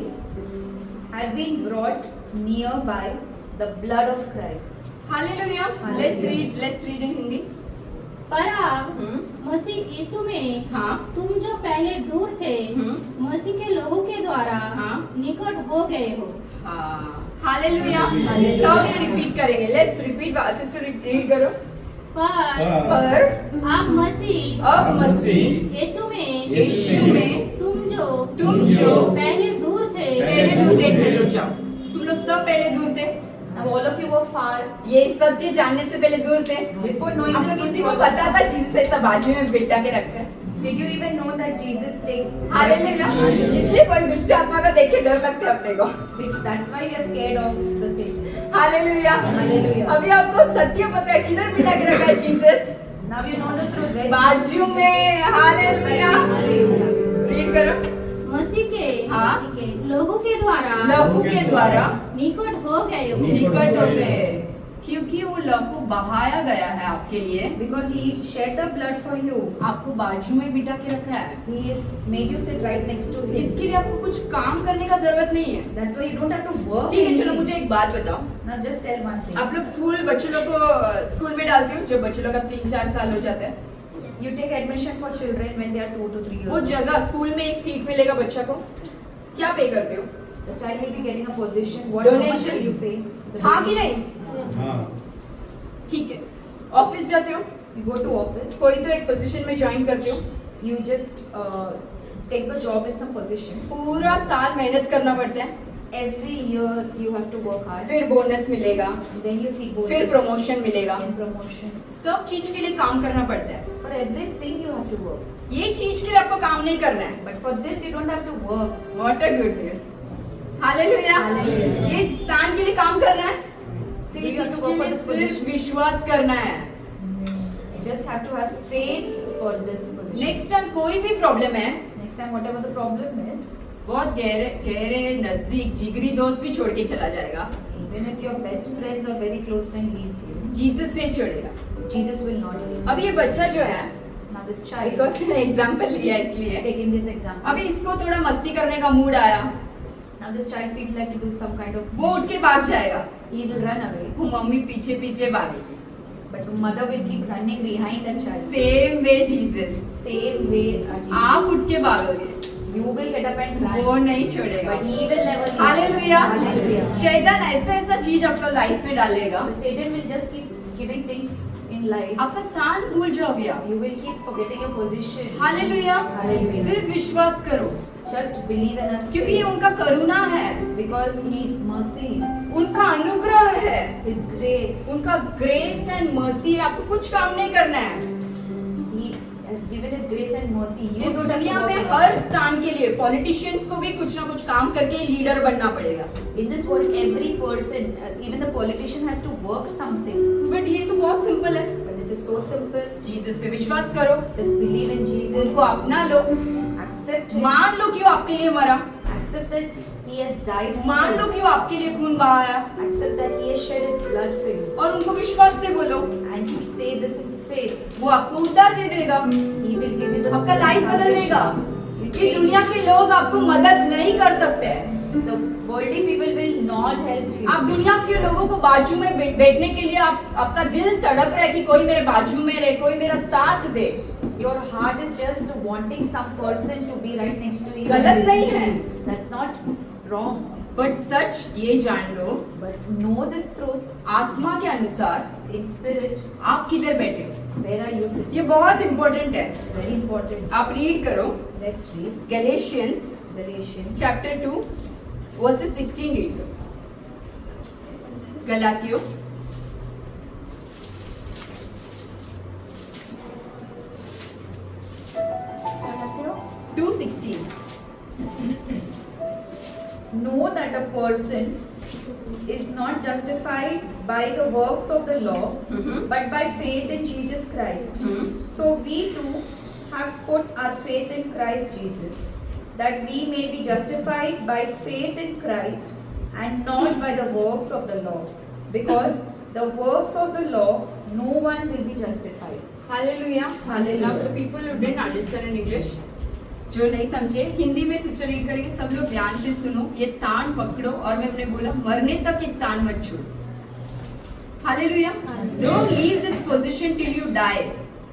have been brought near by the blood of Christ. Hallelujah. Hallelujah. Let's read in Hindi. पर आप Hmm? मसीह यीशु में हाँ। तुम जो पहले दूर थे मसीह के लोगों के द्वारा हाँ। निकट हो गए हो। हाँ। Hallelujah. Hallelujah. सब ये रिपीट करेंगे। Let's repeat. सिस्टर रीड करो। पर आप मसीह अब मसीह यीशु में तुम जो पहले दूर थे पहले दूर थे, रुक जाओ। तुम लोग सब पहले दूर थे। Now all of you were far. ये सत्य जानने से पहले दूर थे। Before knowing आपको this, किसी you को were पता था far. जीसस ऐसा बाजू में बिठा के रखता है? Did you even know that Jesus takes? Hallelujah. इसलिए कोई दुष्ट आत्मा को देख के डर लगता है अपने को। That's why we are scared of the Satan. Hallelujah. Hallelujah. अभी आपको सत्य पता है किधर बिठा के रखा है Jesus? Now you know the truth. Where बाजू में। Jesus is right hallelujah. next to you. Read करो। लहू के द्वारा लहू के द्वारा निकट हो गए हो। निकट हो गए, क्योंकि वो लहू बहाया गया है आपके लिए। Because he shed the blood for you. आपको बाजू में बिठा के रखा है, He has made you sit right next to him. इसके लिए आपको कुछ काम करने का जरूरत नहीं है। That's why you don't have to work. ठीक है, चलो anything. मुझे एक बात बताओ, Now just tell one thing. आप लोग बच्चों लोग को स्कूल में डालते हो जब बच्चों लोग का 3-4 साल हो जाते हैं, You take admission for children when they are 2 to 3 years वो old. जगह स्कूल में एक सीट मिलेगा बच्चा को, क्या पे करते हो? The child will be getting a position. What how much Donation. will you pay? The हाँ कि donation. नहीं? ठीक है, ऑफिस जाते हो, You go to office. कोई तो एक पोजीशन में ज्वाइन करते हो, You just take the job in some position. पूरा साल मेहनत करना पड़ता है, Every year you have to work hard. फिर बोनस मिलेगा, Then you see bonus. फिर प्रमोशन मिलेगा, Then promotion. सब चीज के लिए काम करना पड़ता है। For everything you have to work. ये चीज के लिए आपको काम नहीं करना है। But for this you don't have to work. What a good news. Hallelujah. Hallelujah. ये स्थान के लिए काम करना है, तो ये You have चीज to के work for लिए this सिर्फ position. विश्वास करना है। You just have to have faith for this position. Next time कोई भी प्रॉब्लम है, Next time whatever the problem is, बहुत गहरे गहरे नजदीक जिगरी दोस्त भी छोड़ के चला जाएगा, even if your best friends or very close friend leaves you, Jesus नहीं छोड़ेगा। Jesus will not leave. अब ये बच्चा जो है, Now this child, बिकॉज मैंने एग्जाम्पल लिया इसलिए, taking this example, अभी इसको थोड़ा मस्ती करने का मूड आया, now this child feels like to do some kind of, वो उठ के भाग जाएगा, he will run away, वो मम्मी पीछे पीछे भागेगी। but the mother will keep running behind that child. Same way Jesus, Same way Jesus. आप उठ के भागोगे, You will get up and वो run, नहीं छोड़ेगा। but he will never leave. Hallelujah. Hallelujah. शैतान ऐसा ऐसा चीज आपका लाइफ में डालेगा, The Satan will just keep giving things in life. आपका स्थान भूल जाओगे आप। You will keep forgetting your position. Hallelujah. Hallelujah. सिर्फ विश्वास करो, Just believe and have क्योंकि ये faith. उनका करुणा है, Because His mercy, उनका अनुग्रह है, His grace, उनका ग्रेस एंड मर्सी है। आपको कुछ काम नहीं करना है। He has given His grace and mercy. ये You don't have to दुनिया work में it हर out. स्थान के लिए पॉलिटिशियंस को भी कुछ ना कुछ काम करके लीडर बनना पड़ेगा, In this world, every person, even the politician, has to work something. But ये तो बहुत सिंपल है। But this is so simple. Jesus पे विश्वास करो, Just believe in Jesus. उनको अपना लो, Accept Him. मान लो कि वो आपके लिए मरा, Accept that He has died for मान लो you. कि वो आपके लिए खून बहाया, Accept that He has shed His blood for you. और उनको विश्वास से बोलो, And say this in faith. वो आपको उद्धार दे देगा, He will give you the आपका लाइफ बदल देगा। He'll ये दुनिया change. के लोग आपको मदद नहीं कर सकते हैं। The worldly people will not help you. आप दुनिया के लोगों को बाजू में बैठने के लिए आपका दिल तड़प रहा है कि कोई मेरे बाजू में रहे, कोई मेरा साथ दे। Your heart is just wanting some person to be right next to you. गलत and listen नहीं to है। you. That's not wrong. But सच ये जान लो, But know this truth. आत्मा के अनुसार In spirit, आप किधर बैठे हो, where are you sitting? ये बहुत इंपॉर्टेंट है। It's very important. आप रीड करो Let's read Galatians Galatians chapter 2 versus 16 read करो। गलातियों पढ़ाते हो? 2:16। Know that a person is not justified by the works of the law, but by faith in Jesus Christ. So we too have put our faith in Christ Jesus, that we may be justified by faith in Christ and not by the works of the law. Because the works of the law, no one will be justified. Hallelujah. Hallelujah. Now for the people who didn't understand in English, जो नहीं समझे, हिंदी में sister read करेंगे, सब लोग ध्यान से सुनो। ये स्थान पकड़ो, और मैंने बोला मरने तक ये स्थान मत छोड़ो। Hallelujah. Don't leave this position till you die.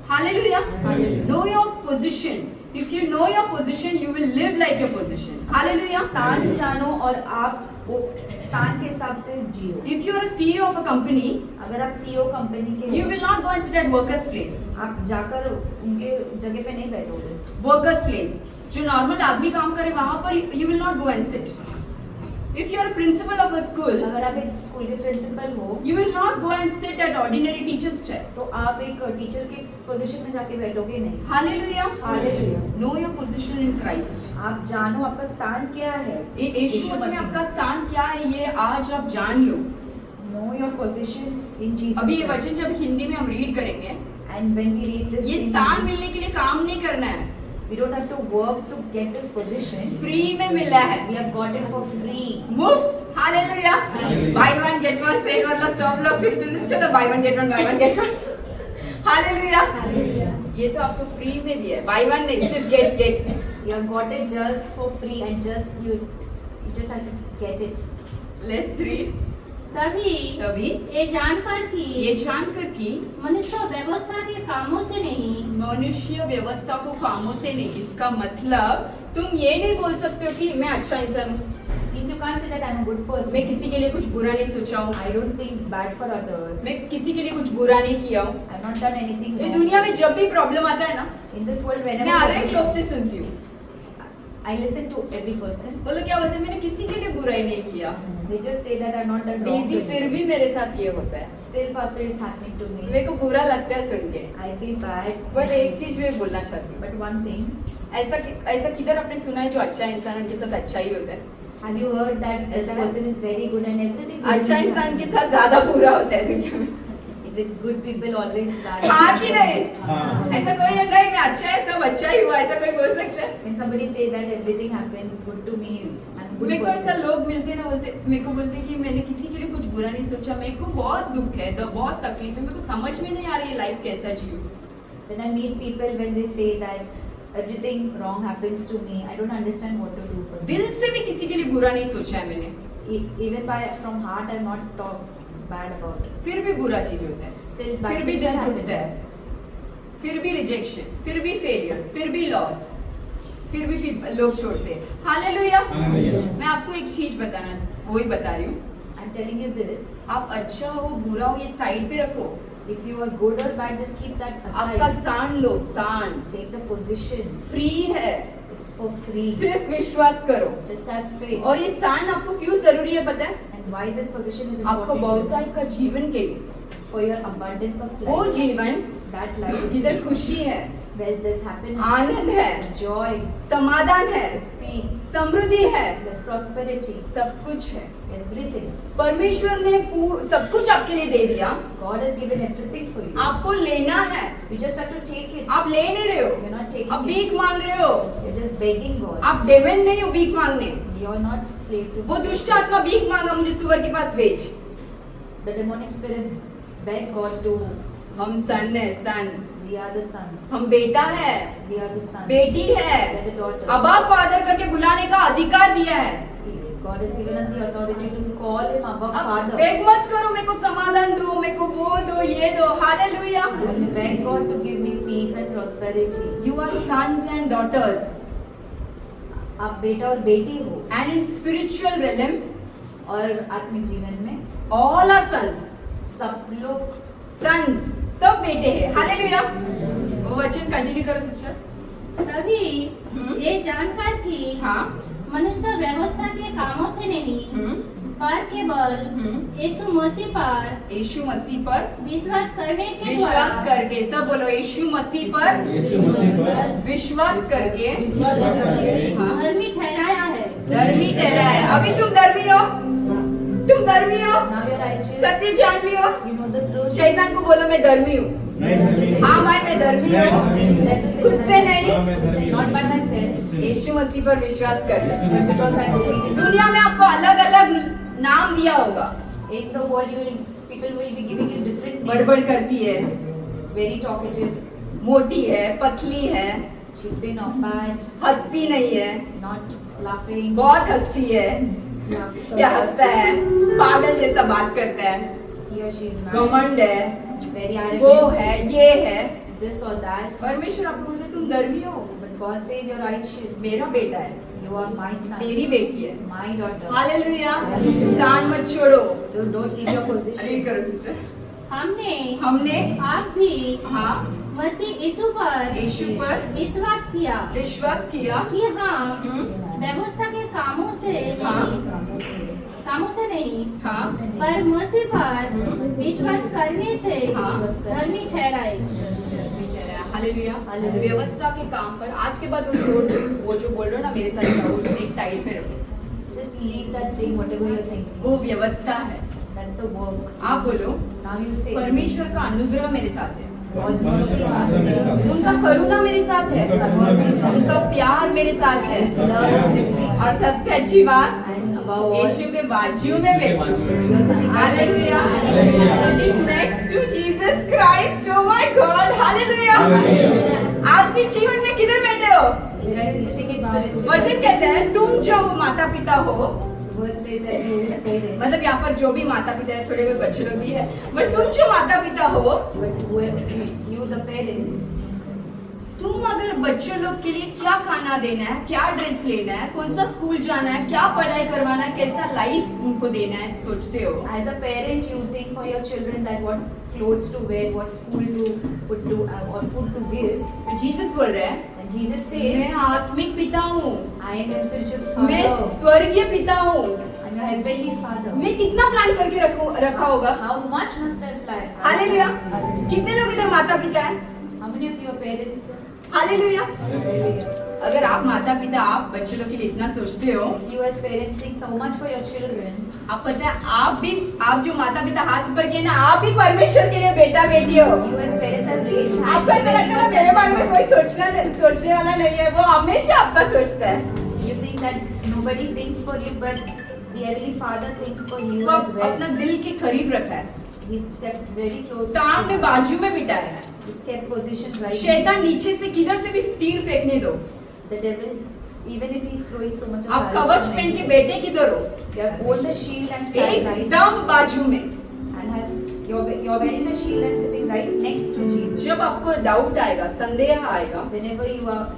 Hallelujah. Hallelujah. Know your position. If you know your position, you will live like your position. Hallelujah. स्थान जानो और आप वो स्थान के हिसाब से जियो। If you are a CEO of a company, अगर आप CEO कंपनी के you हैं, will not go and sit at workers' place. आप जाकर उनके जगह पे नहीं बैठोगे। Workers' place. जो नॉर्मल आदमी काम करे वहां पर you will not go and sit. If you are a principal of a school, अगर आप एक स्कूल के प्रिंसिपल हो, you will not go and sit at ordinary teacher's chair. तो आप एक टीचर के पोजीशन में जाके बैठोगे नहीं। Hallelujah. Hallelujah. Know your position in Christ. आप जानो आपका स्थान क्या है। यीशु मसीह में आपका स्थान क्या है, ये आज आप जान लो। Know your position in Jesus अभी ये Christ. वचन जब हिंदी में हम रीड करेंगे, And when we read this, ये in स्थान Hindi, मिलने के लिए काम नहीं करना है। We don't have to work to get this position. Free में मिला है, We have got it for free. मुफ्त। Hallelujah. Free. Buy one get one sale, मतलब सब लोग फिर तुमने चलो buy one get one, buy one get one. Hallelujah. ये तो आपको फ्री में दिया है, बाय वन नहीं, सिर्फ gate. You have got it just for free and just you just have to get it. Let's read. तभी तभी ये जानकर ये कि जानकर कि मनुष्य व्यवस्था के कामों से नहीं, मनुष्य व्यवस्था को कामों से नहीं, इसका मतलब तुम ये नहीं बोल सकते हो कि मैं अच्छा इंसान हूँ, Means you can't say that I'm a good person. मैं किसी के लिए कुछ बुरा नहीं सोचा हूँ, I don't think bad for others. मैं किसी के लिए कुछ बुरा नहीं किया हूँ। I've not done anything ये wrong. दुनिया में जब भी प्रॉब्लम आता है ना, In this world, मैं whenever हर एक लोग से सुनती हूँ, I listen to every person. बोलो क्या बोलते हैं, मैंने किसी के लिए बुराई नहीं किया, They just say that I've not done wrong. Daisy to फिर you. भी मेरे साथ ये होता है, Still, Pastor, it's happening to me. मेरे को बुरा लगता है सुन के। I feel bad. बट एक चीज मैं बोलना चाहती हूँ, But one thing, ऐसा किधर आपने सुना है जो अच्छा इंसान उनके साथ अच्छा ही होता है? have you heard that this ऐसा है? person is very good and everything? will अच्छा be इंसान के happy? साथ ज्यादा बुरा होता है दुनिया में। With good people, always bad. हाँ कि नहीं? हाँ। ऐसा कोई है नहीं, मैं अच्छा है, सब अच्छा ही हुआ, ऐसा कोई बोल सकता है? When somebody say that everything happens good to me, I'm a good मेरे को ऐसा person. लोग मिलते ना, बोलते मेरे को बोलते कि मैंने किसी के लिए कुछ बुरा नहीं सोचा, मेरे को बहुत दुख है, बहुत तकलीफ है, मेरे को समझ में नहीं आ रही है लाइफ कैसा जीऊं। When I meet people, when they say that everything wrong happens to me, I don't understand what to do for them. दिल से भी किसी के लिए बुरा नहीं सोचा है मैंने, Even from heart, I've not talked bad about it. फिर भी बुरा चीज होता है, Still, फिर bad भी things दिल are टूटता है, happening. फिर भी रिजेक्शन, फिर भी फेलियर, फिर भी लॉस, फिर भी लोग छोड़ते हैं। हालेलुया। हालेलुया। मैं आपको एक चीज बताना, वही बता रही हूँ, I'm telling you this. आप अच्छा हो बुरा हो ये साइड पे रखो, If you are good or bad, just keep that आपका aside. स्थान लो, स्थान Take the position. फ्री है, It's for free. सिर्फ विश्वास करो। Just have faith. और ये स्थान आपको क्यों जरूरी है पता है? And why this position is आपको important? बहुतायत का जीवन के लिए, For your abundance of वो life. जीवन That life. जिधर खुशी है, Where there's happiness. आनंद है, There's joy. समाधान है, There's peace. समृद्धि है, There's prosperity. सब कुछ है। Everything. परमेश्वर ने सब कुछ आपके लिए दे दिया, God has given everything for you. आपको लेना है, You just have to take it. आप ले नहीं रहे You're हो, not taking आप it. भीख मांग रहे हो, You're just begging God. आप डिपेंड नहीं हो भीख मांगने। You're not slave to वो दुष्ट आत्मा भीख मांगा, मुझे सुअर के पास भेज। The demonic spirit begged God to. हम सन है, सन, We are the son. हम बेटा है, We are the son. बेटी We है, are the daughter. अब्बा फादर करके बुलाने का अधिकार दिया है। God has given us the authority to call him Abba अब Father. बेग मत करो, मेरे को समाधान दो, मेरे को वो दो, ये दो। Hallelujah. Don't beg God to give me peace and prosperity. You are sons and daughters, आप बेटा और बेटी हो and in spiritual realm, और आत्मिक जीवन में all are sons. सब लोग sons, सब बेटे हैं। हालेलुया। वो वचन कंटिन्यू करो सिस्टर। तभी हम्म। ये जानकर कि हाँ। मनुष्य व्यवस्था के कामों से नहीं, पर केवल यीशु मसीह पर यीशु मसीह पर विश्वास करने के विश्वास द्वारा करके, सब बोलो यीशु मसीह पर यीशु मसीह पर विश्वास करके विश्वास करके हाँ, धर्मी ठहराया है। धर्मी ठहरा है। अभी तुम धर्मी हो, तुम धर्मी हो, now you're righteous. सत्य जान लियो। You know the truth. शैतान को बोलो मैं धर्मी हूँ। मैं धर्मी हूँ। हाँ भाई मैं धर्मी मैं हूँ, धर्मी हूँ। Let us say खुद that से I'm नहीं, हाँ, मैं धर्मी हूँ। not by myself. यीशु मसीह पर विश्वास कर। Because I believe in दुनिया में आपको अलग अलग नाम दिया होगा, In the world, people will be giving you different names. बड़बड़ करती है, Very talkative. मोटी है, पतली है, She's thin or fat. हंसती नहीं है, Not laughing. बहुत हंसती है, Laughs क्या so हंसता है, पागल जैसा बात करता है, He or she is mad. घमंड है, Very वो arrogant. है, ये है। This or that. परमेश्वर आपको बोलते तुम धर्मी हो, But God says you're righteous. मेरा बेटा है, You are my son. मेरी बेटी है। My daughter. हालेलुया। स्थान मत छोड़ो। So don't leave your position. Read करो सिस्टर। हमने आप भी हाँ मसीह यीशु पर यीशु पर विश्वास किया विश्वास किया। कि हम हम्म, व्यवस्था के कामों से हाँ। नहीं, हाँ पर मसीह पर विश्वास करने से हाँ। धर्मी ठहराए। हालेलुया। हालेलुया। व्यवस्था के काम पर आज के बाद वो जो बोल रहे हो ना मेरे साथ जाओ, एक साइड पे रखो, Just leave that thing, whatever you're thinking. वो व्यवस्था है। That's a work. आप बोलो Now you say, परमेश्वर का अनुग्रह मेरे साथ है, God's mercy is on me. उनका करुणा मेरे साथ है, उनका करुणा मेरे साथ है। उनका प्यार मेरे साथ है, His love is with me. और सबसे अच्छी बात And above all, यीशु के बाजू में मैं you are sitting right next to Hallelujah. Jesus. Sitting next to Jesus Christ. Oh my God. Hallelujah. Hallelujah. आप भी जीवन में किधर बैठे हो? Where is sitting in spiritual? वचन कहते हैं तुम जो माता पिता हो, The word says that you parents, मतलब यहाँ पर जो भी माता पिता है, थोड़े बहुत बच्चे लोग भी है, बट तुम जो माता पिता हो, but you the parents, तुम अगर बच्चों लोग के लिए क्या खाना देना है, क्या ड्रेस लेना है, कौन सा स्कूल जाना है, क्या पढ़ाई करवाना है, कैसा लाइफ उनको देना है, सोचते हो? as a parent you think for your children that what clothes to wear, what school to put to or food to give. तो जीसस बोल रहे हैं, And Jesus मैं says, आत्मिक पिता हूँ, I am your spiritual मैं father. स्वर्गीय पिता हूँ, I'm your heavenly father. मैं कितना प्लान करके रखा होगा? How much must I plan? Hallelujah. कितने लोग इधर माता पिता हैं? How many of you are parents here? Hallelujah. Hallelujah. अगर आप माता पिता, आप बच्चों लोग के लिए इतना सोचते हो, If you as parents think so much for your children, आप पता है आप जो माता पिता हाथ ऊपर किए ना, आप भी परमेश्वर के लिए बेटा बेटी हो। you as parents have raised hands. आपको ऐसा लगता है मेरे बारे में कोई सोचने वाला नहीं है, वो हमेशा आपका सोचता है। You think that nobody thinks for you, but the heavenly Father thinks for you वो as well. अपना दिल के करीब रखा है, He's kept very close. कान में बाजू में बिठाया है। He's kept position right. शैतान next. नीचे से किधर से भी तीर फेंकने दो, The devil, even if he's throwing so much of आप arrows कवच from पहन के you, बैठे किधर हो? you have hold the shield and stand right, एकदम बाजू में। and you're wearing the shield and sitting right next to Jesus. जब आपको डाउट आएगा, संदेह आएगा, Whenever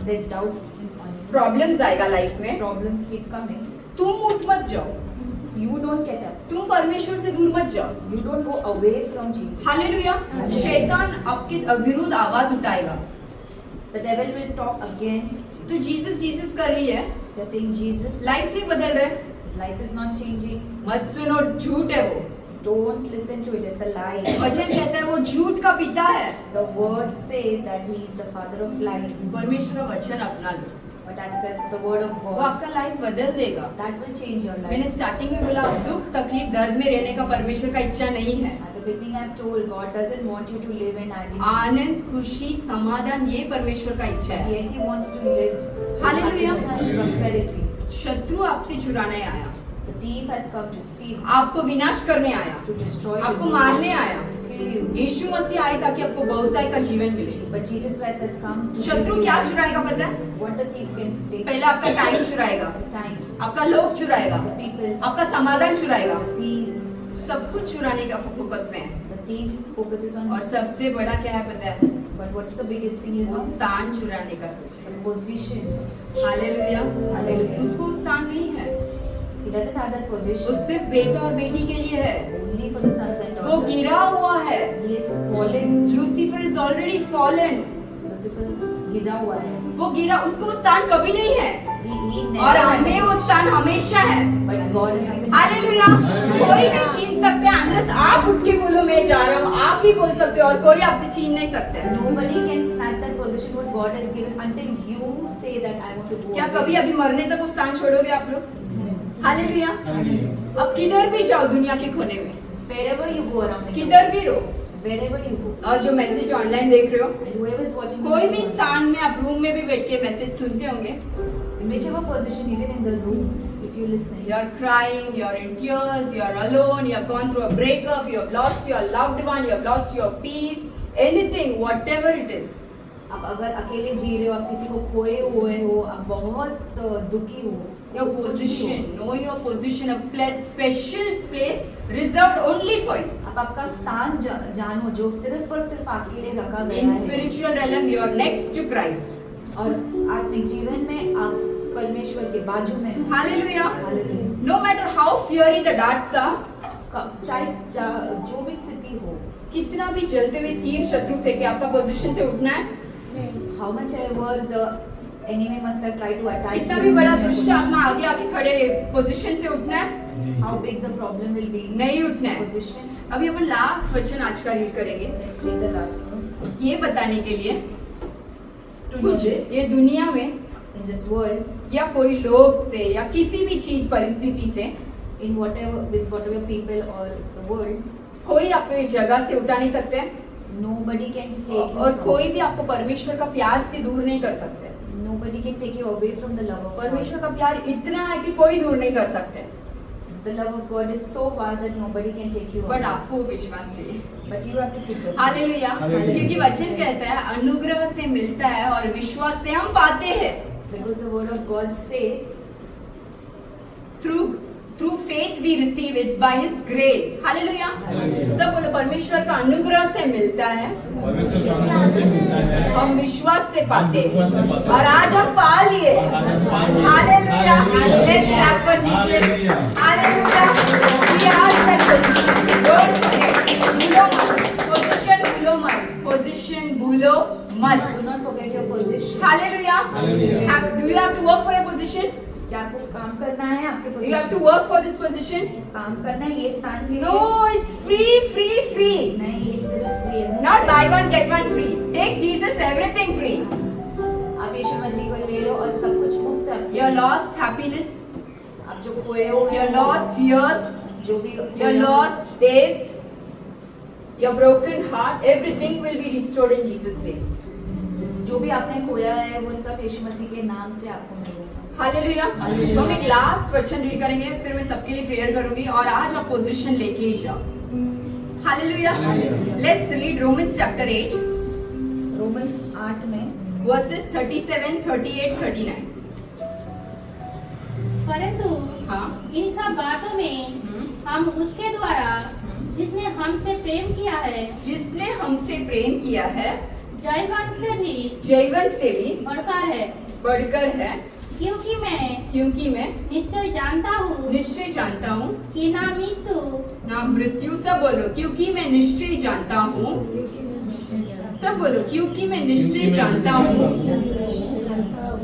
there's doubt on you, problems आएगा लाइफ में, problems keep coming. तुम उठ मत जाओ, You don't get up. तुम परमेश्वर से दूर मत जाओ। You don't go away from Jesus. Hallelujah. शैतान आपके विरुद्ध आवाज उठाएगा, The devil will talk against you. तो जीसस जीसस कर रही है, You're saying Jesus, लाइफ नहीं बदल रहे, life is not changing. मत सुनो, झूठ है वो। Don't listen to it. It's a lie. वचन कहता है वो झूठ का पिता है। The word says that he is the father of lies. परमेश्वर का वचन अपना लो, But accept the word of वो God. आपका लाइफ बदल देगा। That will change your मैंने life. स्टार्टिंग में बोला, दुख तकलीफ दर्द में रहने का परमेश्वर का इच्छा नहीं है। At the beginning, I've told God doesn't want you to live in agony. आनंद, खुशी, समाधान, ये परमेश्वर का इच्छा But है। yet He wants to live in Hallelujah. happiness, prosperity. शत्रु आपसे चुराने आया, The thief has come to steal, आपको विनाश करने आया, to destroy आपको you, मारने आया। to kill you. यीशु मसीह आए ताकि आपको बहुतायत का जीवन मिले। But Jesus Christ has come to शत्रु give you क्या life. चुराएगा पता है? What the thief can take, पहले आपका टाइम चुराएगा, the time, आपका लोग चुराएगा, the people, आपका समाधान चुराएगा, the peace. सब कुछ चुराने का फोकस में है। The thief focuses on और सबसे बड़ा क्या है पता है? But what's the biggest thing you वो know? स्थान चुराने का सोच The position. है। हालेलुया। Hallelujah. उसको स्थान नहीं है, He doesn't have that वो position सिर्फ बेटा और बेटी के लिए है। only for the sons and वो daughters. गिरा हुआ है। He is fallen. Lucifer is already fallen, Lucifer गिरा हुआ है. वो गिरा, उसको वो स्थान कभी नहीं है, He never और had हमें that वो position. स्थान हमेशा है। But God has given hallelujah. कोई नहीं छीन सकते, unless आप उठ के बोलो मैं जा रहा हूँ, आप भी बोल सकते हो और कोई आपसे छीन नहीं सकता। Nobody can snatch that position what God has given until you say that I want to go. क्या away. कभी अभी मरने तक वो स्थान छोड़ोगे आप लोग? हालेलुया। अब किधर भी जाओ दुनिया के कोने में, Wherever you go around the किधर भी रहो, world, wherever you go, और जो मैसेज ऑनलाइन देख रहे हो, and whoever is watching कोई this भी world, स्थान में आप रूम में भी बैठ के मैसेज सुनते होंगे, in whichever position, even in the room, if you're listening, you are crying, you are in tears, you are alone, you have gone through a breakup, you have lost your loved one, you have lost your peace, anything, whatever it is. आप अगर अकेले जी रहे हो, आप किसी को खोए हुए हो, आप बहुत दुखी हो, Your कुछ भी position, हो, know your position, a special place reserved only for you. आप आपका स्थान जानो जो सिर्फ और सिर्फ आपके लिए रखा गया In है. spiritual realm, you are next to Christ. और अपने जीवन में आप परमेश्वर के बाजू में हो. Hallelujah. Hallelujah. No matter how fiery the darts are, चाहे जो भी स्थिति हो, कितना भी जलते हुए तीर शत्रु फेंके, आपका पोजीशन से उठना है। how much ever the enemy must have tried to attack कितना you, भी बड़ा in your दुष्ट position, आत्मा आगे आके खड़े रहे, पोजीशन से उठना है, how big the problem will be, नहीं उठना है। position. अभी अपन लास्ट वचन आज का रीड करेंगे, Let's read the last one. ये बताने के लिए To know कुछ this, ये दुनिया में in this world, या कोई लोग से या किसी भी चीज परिस्थिति से in whatever with whatever people or the world, कोई आपको ये जगह से उठा नहीं सकते, Nobody can take you और from कोई भी आपको परमेश्वर का प्यार से दूर नहीं कर सकते। Nobody can take you away from the love of God. परमेश्वर का प्यार इतना है कि कोई दूर नहीं कर सकते, The love of God is so vast that nobody can take you but away. आपको विश्वास चाहिए। But you have to keep the faith. Hallelujah, hallelujah. क्योंकि वचन कहता है अनुग्रह से मिलता है और विश्वास से हम पाते हैं। Because the word of God says, through faith we receive, it's by his grace। Hallelujah, hallelujah. सब बोलो परमेश्वर का अनुग्रह से मिलता है, परमेश्वर का अनुग्रह से मिलता है, हम विश्वास से पाते हम विश्वास से हैं, पाते हैं। और आज हम पा लिए। और आज हम पा लिए। Hallelujah, hallelujah. let's clap for Jesus। Hallelujah. Hallelujah, we are that position। Don't forget, भूलो मत, position भूलो मत, position भूलो मत। do not forget your position. Hallelujah, hallelujah. do you have to work for your position? क्या आपको काम करना है आपके You have to position? work for this position? काम करना है ये स्थान के लिए? No, it's free। नहीं, ये सिर्फ free है। Not buy one get one free. Take Jesus, everything free. आप यीशु मसीह को ले लो और सब कुछ मुफ्त है आपके Your लिए। lost happiness, आप जो खोए हो, your lost years, जो भी your lost days, your broken heart, everything will be restored in Jesus' name. जो भी आपने खोया है वो सब यीशु मसीह के नाम से आपको मिलेगा। हालेलुया। हालेलुया। हम एक लास्ट वचन रीड करेंगे, फिर मैं सबके लिए प्रेयर करूंगी और आज आप पोजीशन लेके ही जाओ। Hallelujah. Hallelujah. Let's read Romans chapter 8 Romans 8 में verses 37, 38, 39। परंतु हाँ। इन सब बातों में हम उसके द्वारा जिसने हमसे प्रेम किया है जिसने हमसे प्रेम किया है जयवान से भी जीवन से भी बढ़कर है, क्योंकि मैं निश्चय जानता हूँ निश्चय जानता हूँ कि ना मृत्यु ना मृत्यु। सब बोलो क्योंकि मैं निश्चय जानता हूँ। सब बोलो क्योंकि मैं निश्चय जानता हूँ।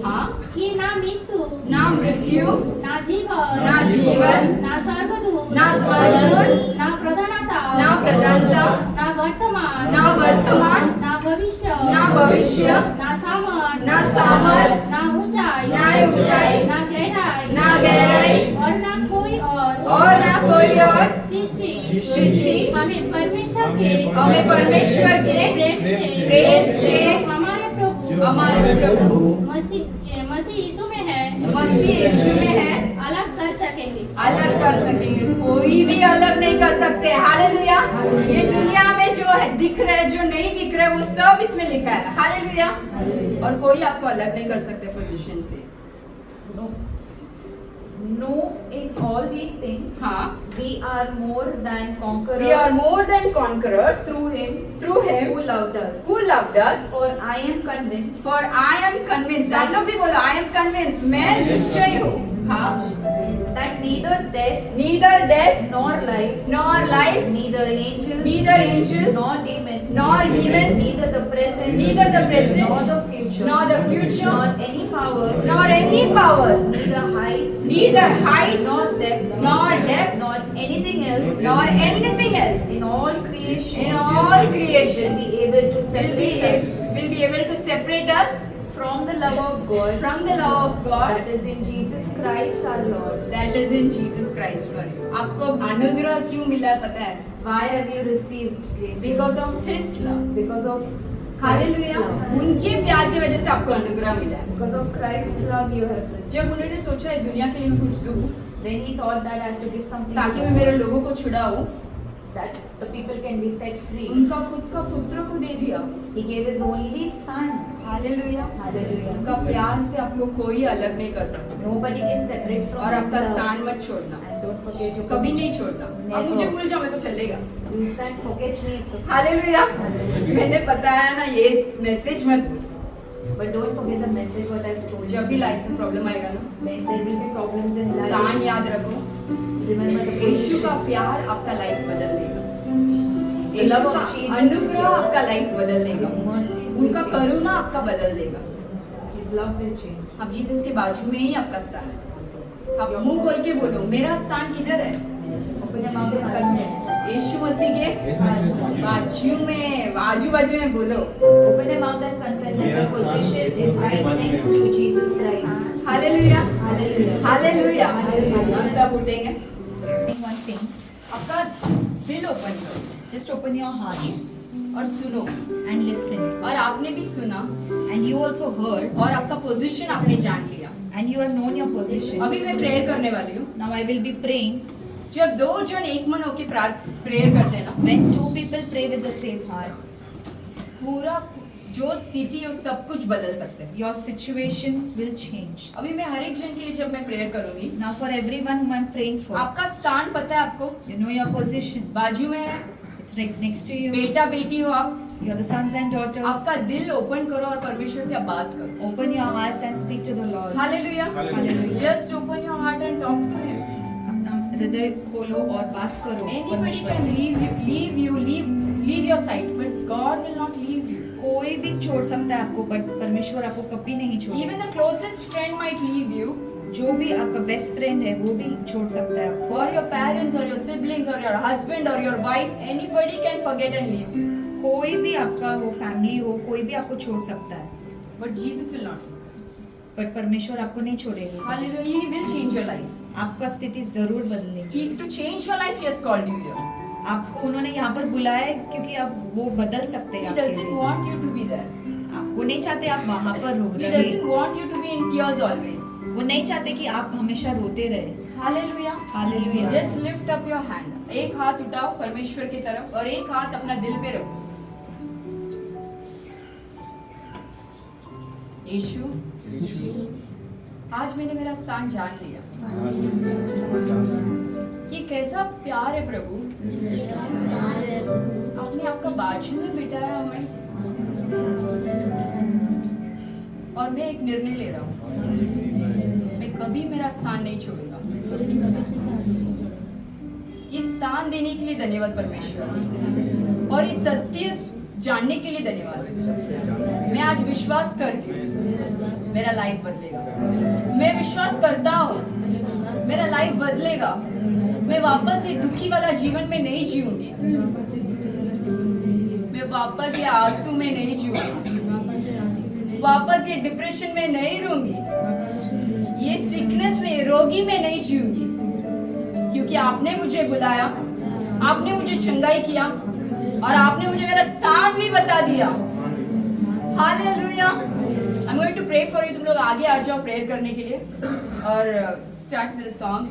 हाँ, कि ना मृत्यु ना मृत्यु ना जीवन ना जीवन ना स्वर्गदूत ना स्वर्गदूत ना प्रधानता ना प्रधानता ना वर्तमान ना वर्तमान ना भविष्य ना सामर्थ सामर्थ ना ऊंचाई ना ऊंचाई ना गहराई ना गहराई और ना कोई और ना कोई और सृष्टि हमें परमेश्वर के प्रेम से हमारे प्रभु मसीह यीशु में है अलग कर सकेंगे। कोई भी अलग नहीं कर सकते। हालेलुया। ये दुनिया में जो है दिख रहा है, जो नहीं दिख रहा है, वो सब इसमें लिखा है। हालेलुया। और कोई आपको अलग नहीं कर सकते पोजीशन से। No, in all these things, हाँ, we are more than conquerors we are more than conquerors through Him through him who loved us. who loved us। For I am convinced For I am convinced, आप लोग भी बोलो I am convinced, मैं निश्चय हूँ। हाँ, that neither death neither death nor life, nor life, neither angels, neither angels, nor demons, nor demons, neither the present, neither the present, nor the future, nor the future, nor any powers, nor any powers, neither height, neither height, nor depth, nor depth, nor anything else, nor anything else in all creation, creation will be able to will separate us be able to separate us from the love of God from the love of God that is in Jesus Christ our Lord. that is in Jesus Christ for you। आपको अनुग्रह क्यों मिला है पता है? Why have you received grace? Because of His love। Because of Christ's hallelujah. love. उनके प्यार की वजह से आपको अनुग्रह मिला है। Because of Christ's love you have received. जब उन्होंने सोचा है दुनिया के लिए मैं कुछ दूँ When he thought that I have to give something ताकि to मैं मेरे लोगों को छुड़ाऊं, that the people can be set free, उनका खुद का पुत्र को दे दिया। he gave his only son. Hallelujah. Hallelujah. उनका प्यार से आपको कोई अलग नहीं कर सकता। Nobody can separate from और his आपका love. स्थान मत छोड़ना, And don't forget your कभी नहीं position. छोड़ना। Never. अब मुझे भूल जाओ मैं तो चलेगा। You can't forget me, it's okay. Hallelujah. Hallelujah. मैंने बताया ना ये मैसेज मत भूल। But don't forget the message what I've told जब you. भी लाइफ में प्रॉब्लम आएगा ना, When there will be problems in स्थान life, याद रखो, remember the यीशु का position. प्यार आपका लाइफ बदल देगा। The यीशु love का of Jesus will अनुग्रह change. आपका लाइफ बदल देगा। His mercies will उनका change. करुणा आपका बदल देगा। His love will change. अब जीसस के बाजू में ही आपका स्थान है। आप मुंह खोल के बोलो मेरा स्थान किधर है? Open your mouth and confess. यीशु मसीह के बाजू में, आजू बाजू में बोलो। Open your mouth and confess that your position is right next to Jesus Christ. Hallelujah, Hallelujah. Hallelujah. Hallelujah. हम सब उठेंगे। One thing, आपका दिल ओपन करो। just open your heart. और सुनो, and listen. और आपने भी सुना And you also heard और आपका पोजीशन आपने जान लिया। and you have known your position. अभी मैं प्रेयर करने वाली हूँ। Now I will be praying. जब दो जन एक मन होके प्रेयर करते हैं ना, When two people pray with the same heart, पूरा जो स्थिति है वो सब कुछ बदल सकते हैं। your situations will change. अभी मैं हर एक जन के लिए जब मैं प्रेयर करूंगी, Now for everyone whom I'm praying for, आपका स्थान पता है आपको? you know your position. बाजू में है, It's right next to you. बेटा बेटी हो आप, You're the sons and daughters. आपका दिल ओपन करो और परमेश्वर से आप बात करो। Open your hearts and speak to the Lord. Hallelujah. Hallelujah. Just open your heart and talk to him. अपना हृदय खोलो और बात करो Anybody परमेश्वर can से। leave your sight, but God will not leave you. कोई भी छोड़ सकता है आपको, बट परमेश्वर आपको कभी नहीं छोड़ेगा। Even the closest friend might leave you, जो भी आपका बेस्ट फ्रेंड है वो भी छोड़ सकता है आपको। or your parents, or your siblings, or your husband, or your wife. Anybody can forget and leave you, कोई भी आपका हो, फैमिली हो, कोई भी आपको छोड़ सकता है, but Jesus will not. But परमेश्वर आपको नहीं छोड़ेगा। Hallelujah. He will change your life. आपका स्थिति जरूर बदलेगी। To change your life, He has called you here. आपको उन्होंने यहाँ पर बुलाया है क्योंकि आप वो बदल सकते हैं He आपके doesn't लिए। want you to be there. वो नहीं चाहते आप वहाँ पर हो He रहे। doesn't want you to be in tears always. वो नहीं चाहते कि आप हमेशा रोते रहे। Hallelujah. Hallelujah. Just lift up your hand. एक हाथ उठाओ परमेश्वर की तरफ और एक हाथ अपना दिल पे रखो। यीशु, आज मैंने मेरा स्थान जान लिया। ये कैसा प्यार है प्रभु, आपने आपका बाजू में बिठाया हमें, और मैं एक निर्णय ले रहा हूँ, मैं कभी मेरा स्थान नहीं छोड़ूंगा। ये स्थान देने के लिए धन्यवाद परमेश्वर, और ये सत्य जानने के लिए धन्यवाद। मैं आज विश्वास करती हूँ मेरा लाइफ बदलेगा। मैं विश्वास करता हूँ मेरा लाइफ बदलेगा। मैं वापस ये दुखी वाला जीवन में नहीं जीऊंगी। मैं वापस ये आंसू में नहीं जीऊंगी। वापस ये डिप्रेशन में नहीं रहूंगी। ये सिकनेस में, रोगी में नहीं जीऊंगी, क्योंकि आपने मुझे बुलाया, आपने मुझे चंगाई किया, और आपने मुझे मेरा स्थान भी बता दिया। Hallelujah. I am going to pray for you. तुम लोग आगे आ जाओ प्रेयर करने के लिए, और स्टार्ट विद सॉन्ग।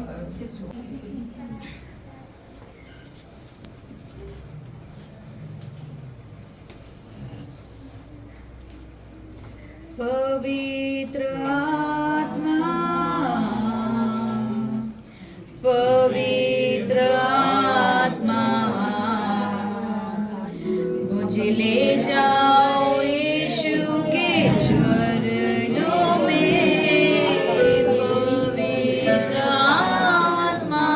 पवित्र आत्मा, पवित्र आत्मा, मुझे ले जाओ यीशु के चरणों में। पवित्र आत्मा,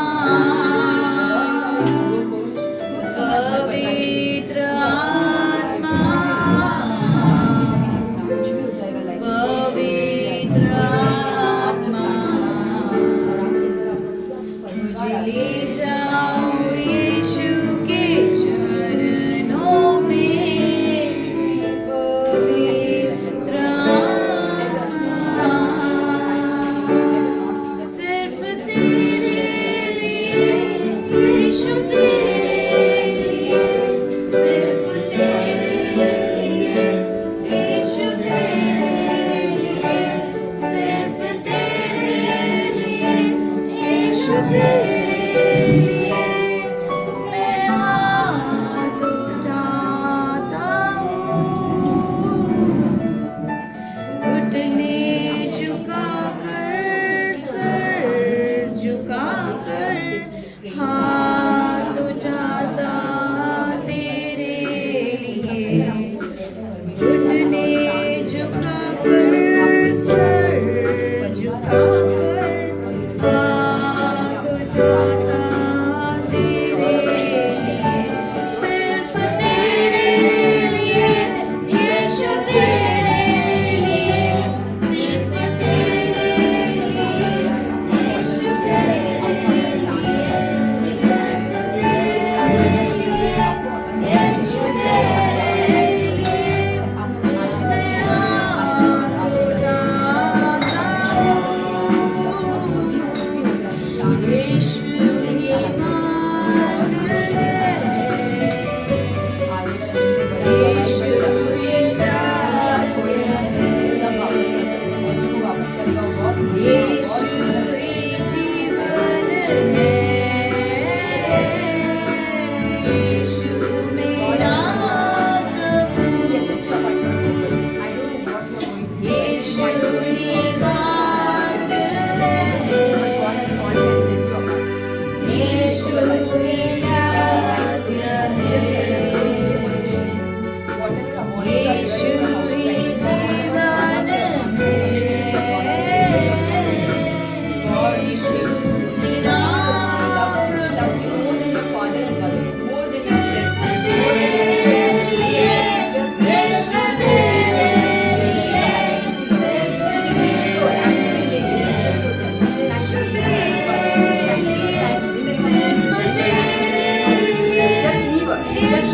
पवित्र आत्मा, पवित्र आत्मा, मुझे ले जाओ यीशु के चरणों में।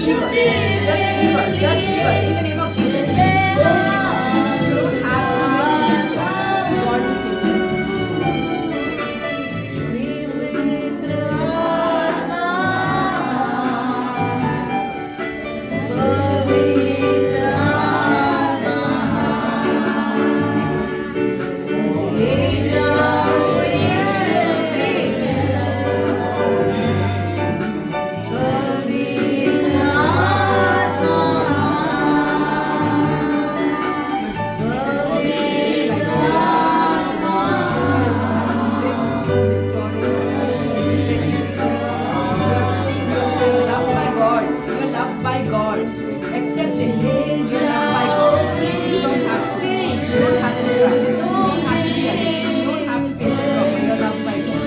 giver. Just giver. In the name of Jesus. You don't have to make God will change it. By God, accept it. You're loved by God. You don't have to. You don't have to cry. You don't have to be alone. You don't have to face the problem. You're loved by God.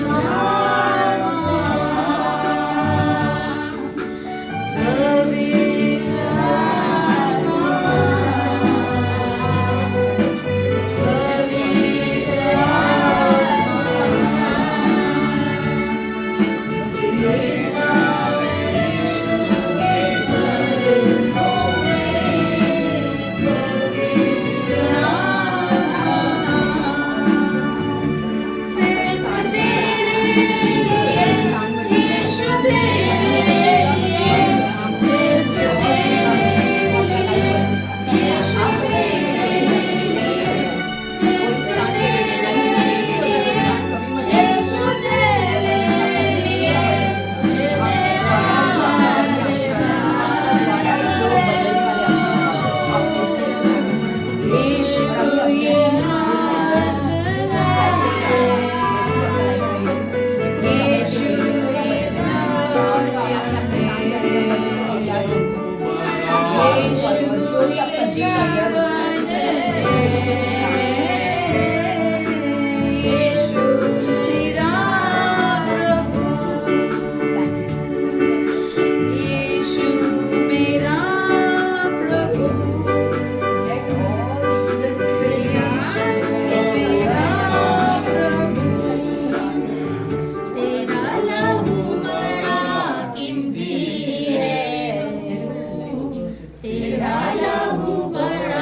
तेरा लहू बड़ा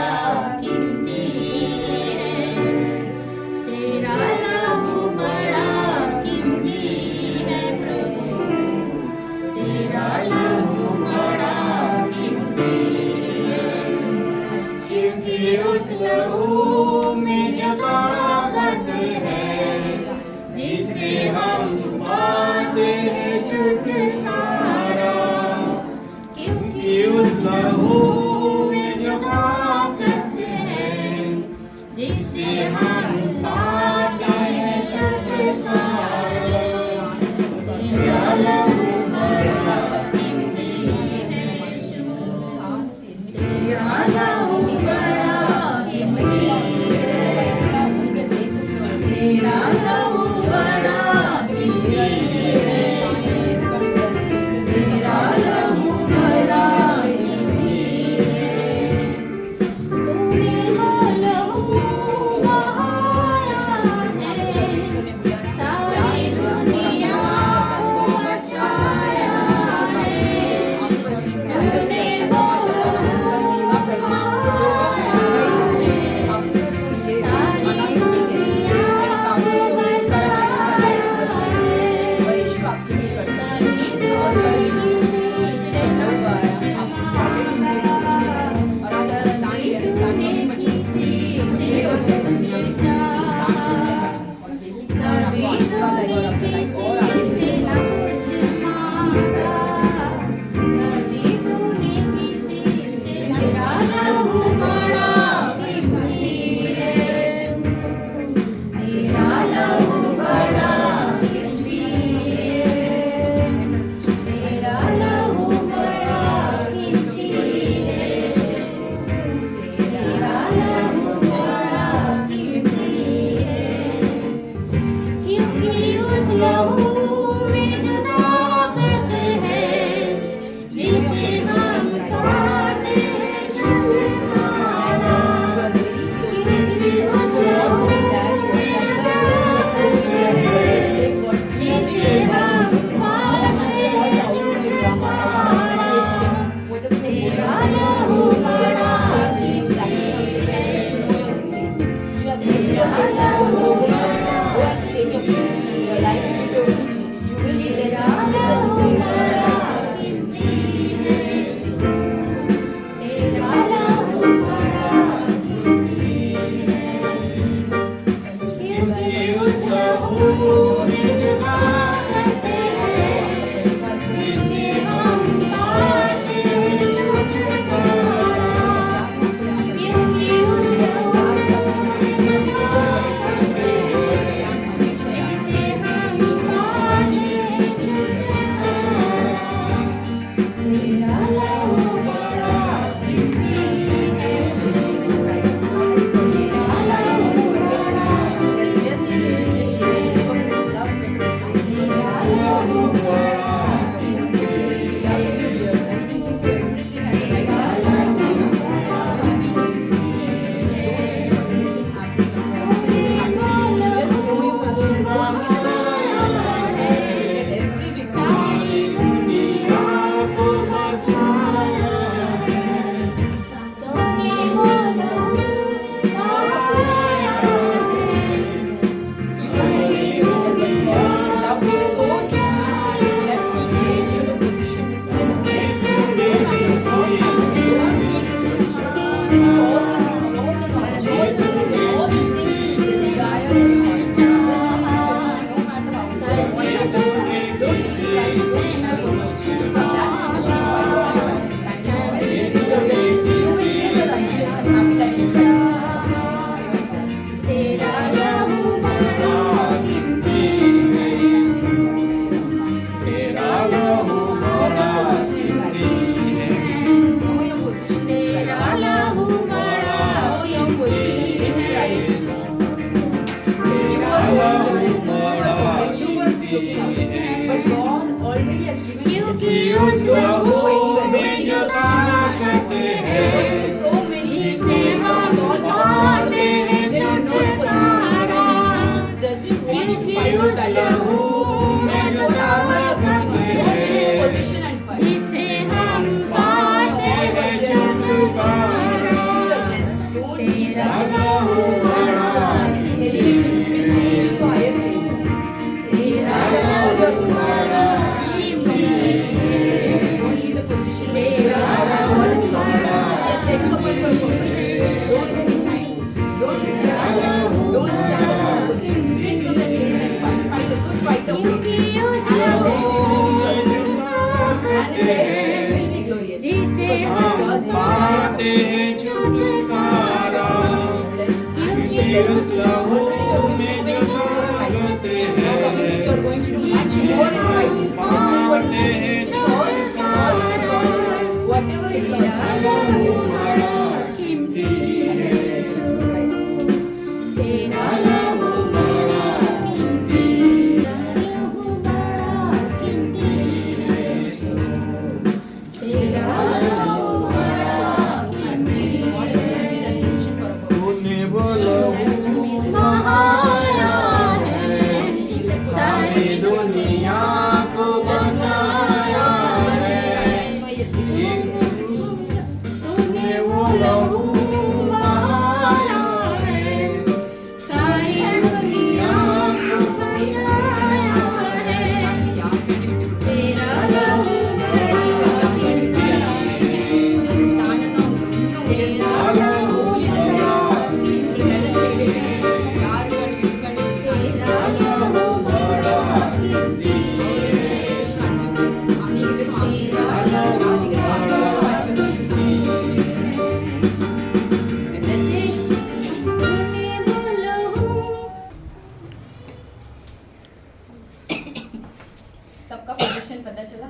सबका position पता चला?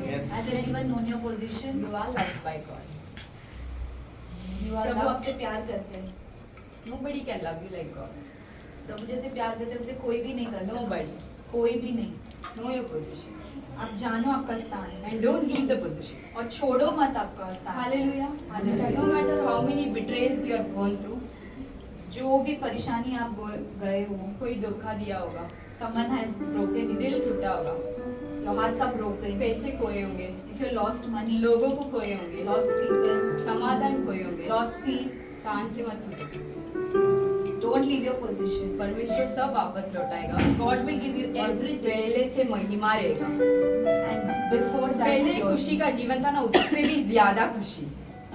Yes. Has anyone known your position? You are loved by God. You are Prabhu loved. आपसे प्यार करते हैं। Nobody can love you like God. प्रभु जैसे प्यार करते हैं उसे कोई भी नहीं कर सकता। Nobody. कोई भी नहीं। Know your position आप जानो आपका स्थान and don't leave the position. और छोड़ो मत आपका स्थान। Hallelujah. Hallelujah. No matter how many betrayals you are gone through, जो भी परेशानी आप गए हो, कोई धोखा दिया होगा, someone has broken you, दिल टूटा होगा, your hearts are broken, पैसे खोए होंगे, if you lost money, लोगों को खोए होंगे, lost people, समाधान खोए होंगे, lost peace, शान से मत टूटो। don't leave your position. परमेश्वर सब वापस लौटाएगा God will give you और everything, पहले से महिमा रहेगा। and before that, पहले खुशी का जीवन था ना, उससे भी ज्यादा खुशी।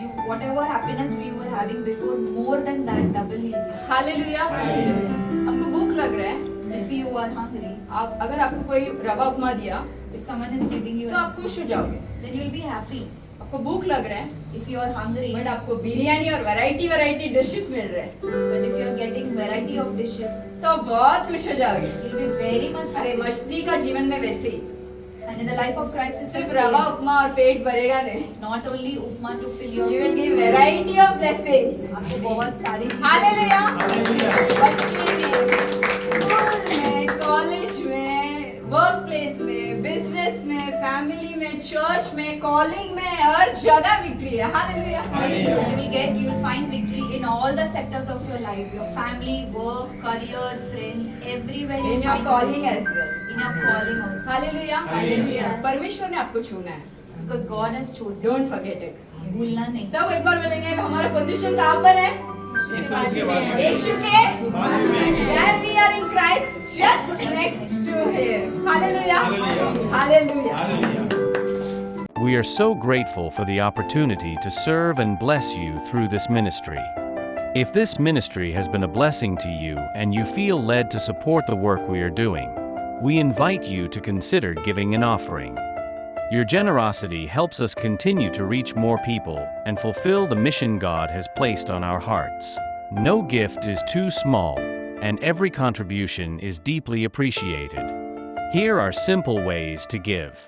you whatever happiness we were having before, more than that, double he'll give. Hallelujah. आपको भूख लग रहा है, If you are hungry, अगर आपको कोई रवा उपमा दिया if someone is giving you, तो आप खुश हो जाओगे। then you'll be happy. आपको भूख लग रहा है, If you are hungry, but आपको बिरयानी और वैरायटी डिशेस मिल रहे हैं, but if you are getting variety of dishes, तो बहुत खुश हो जाओगे। you'll be very much अरे happy. मस्ती का जीवन में वैसे ही And in the life of Christ is the सिर्फ रवा same. उपमा और पेट भरेगा नहीं. Not only upma to fill your You will give variety of blessings. आपको बहुत सारी चीजें हालेलुया. Hallelujah. बच्चे में, स्कूल में, कॉलेज में, वर्क प्लेस में, बिजनेस में, फैमिली में, चर्च में, कॉलिंग में, हर जगह विक्ट्री है. Hallelujah. you'll find victory in all the sectors of your life, your family, work, career, friends, everywhere you In your find calling victory. as well. In your calling also. Hallelujah. Hallelujah. परमेश्वर ने आपको चुना है. Because God has chosen. Don't forget it. भूलना नहीं. सब एक बार बोलेंगे हमारा पोजीशन कहाँ पर है? यीशु के बाद में। यीशु के बाद में। where we are in Christ, just next to Him. Hallelujah. Hallelujah. Hallelujah. Hallelujah. We are so grateful for the opportunity to serve and bless you through this ministry. If this ministry has been a blessing to you and you feel led to support the work we are doing, we invite you to consider giving an offering. Your generosity helps us continue to reach more people and fulfill the mission God has placed on our hearts. No gift is too small, and every contribution is deeply appreciated. Here are simple ways to give.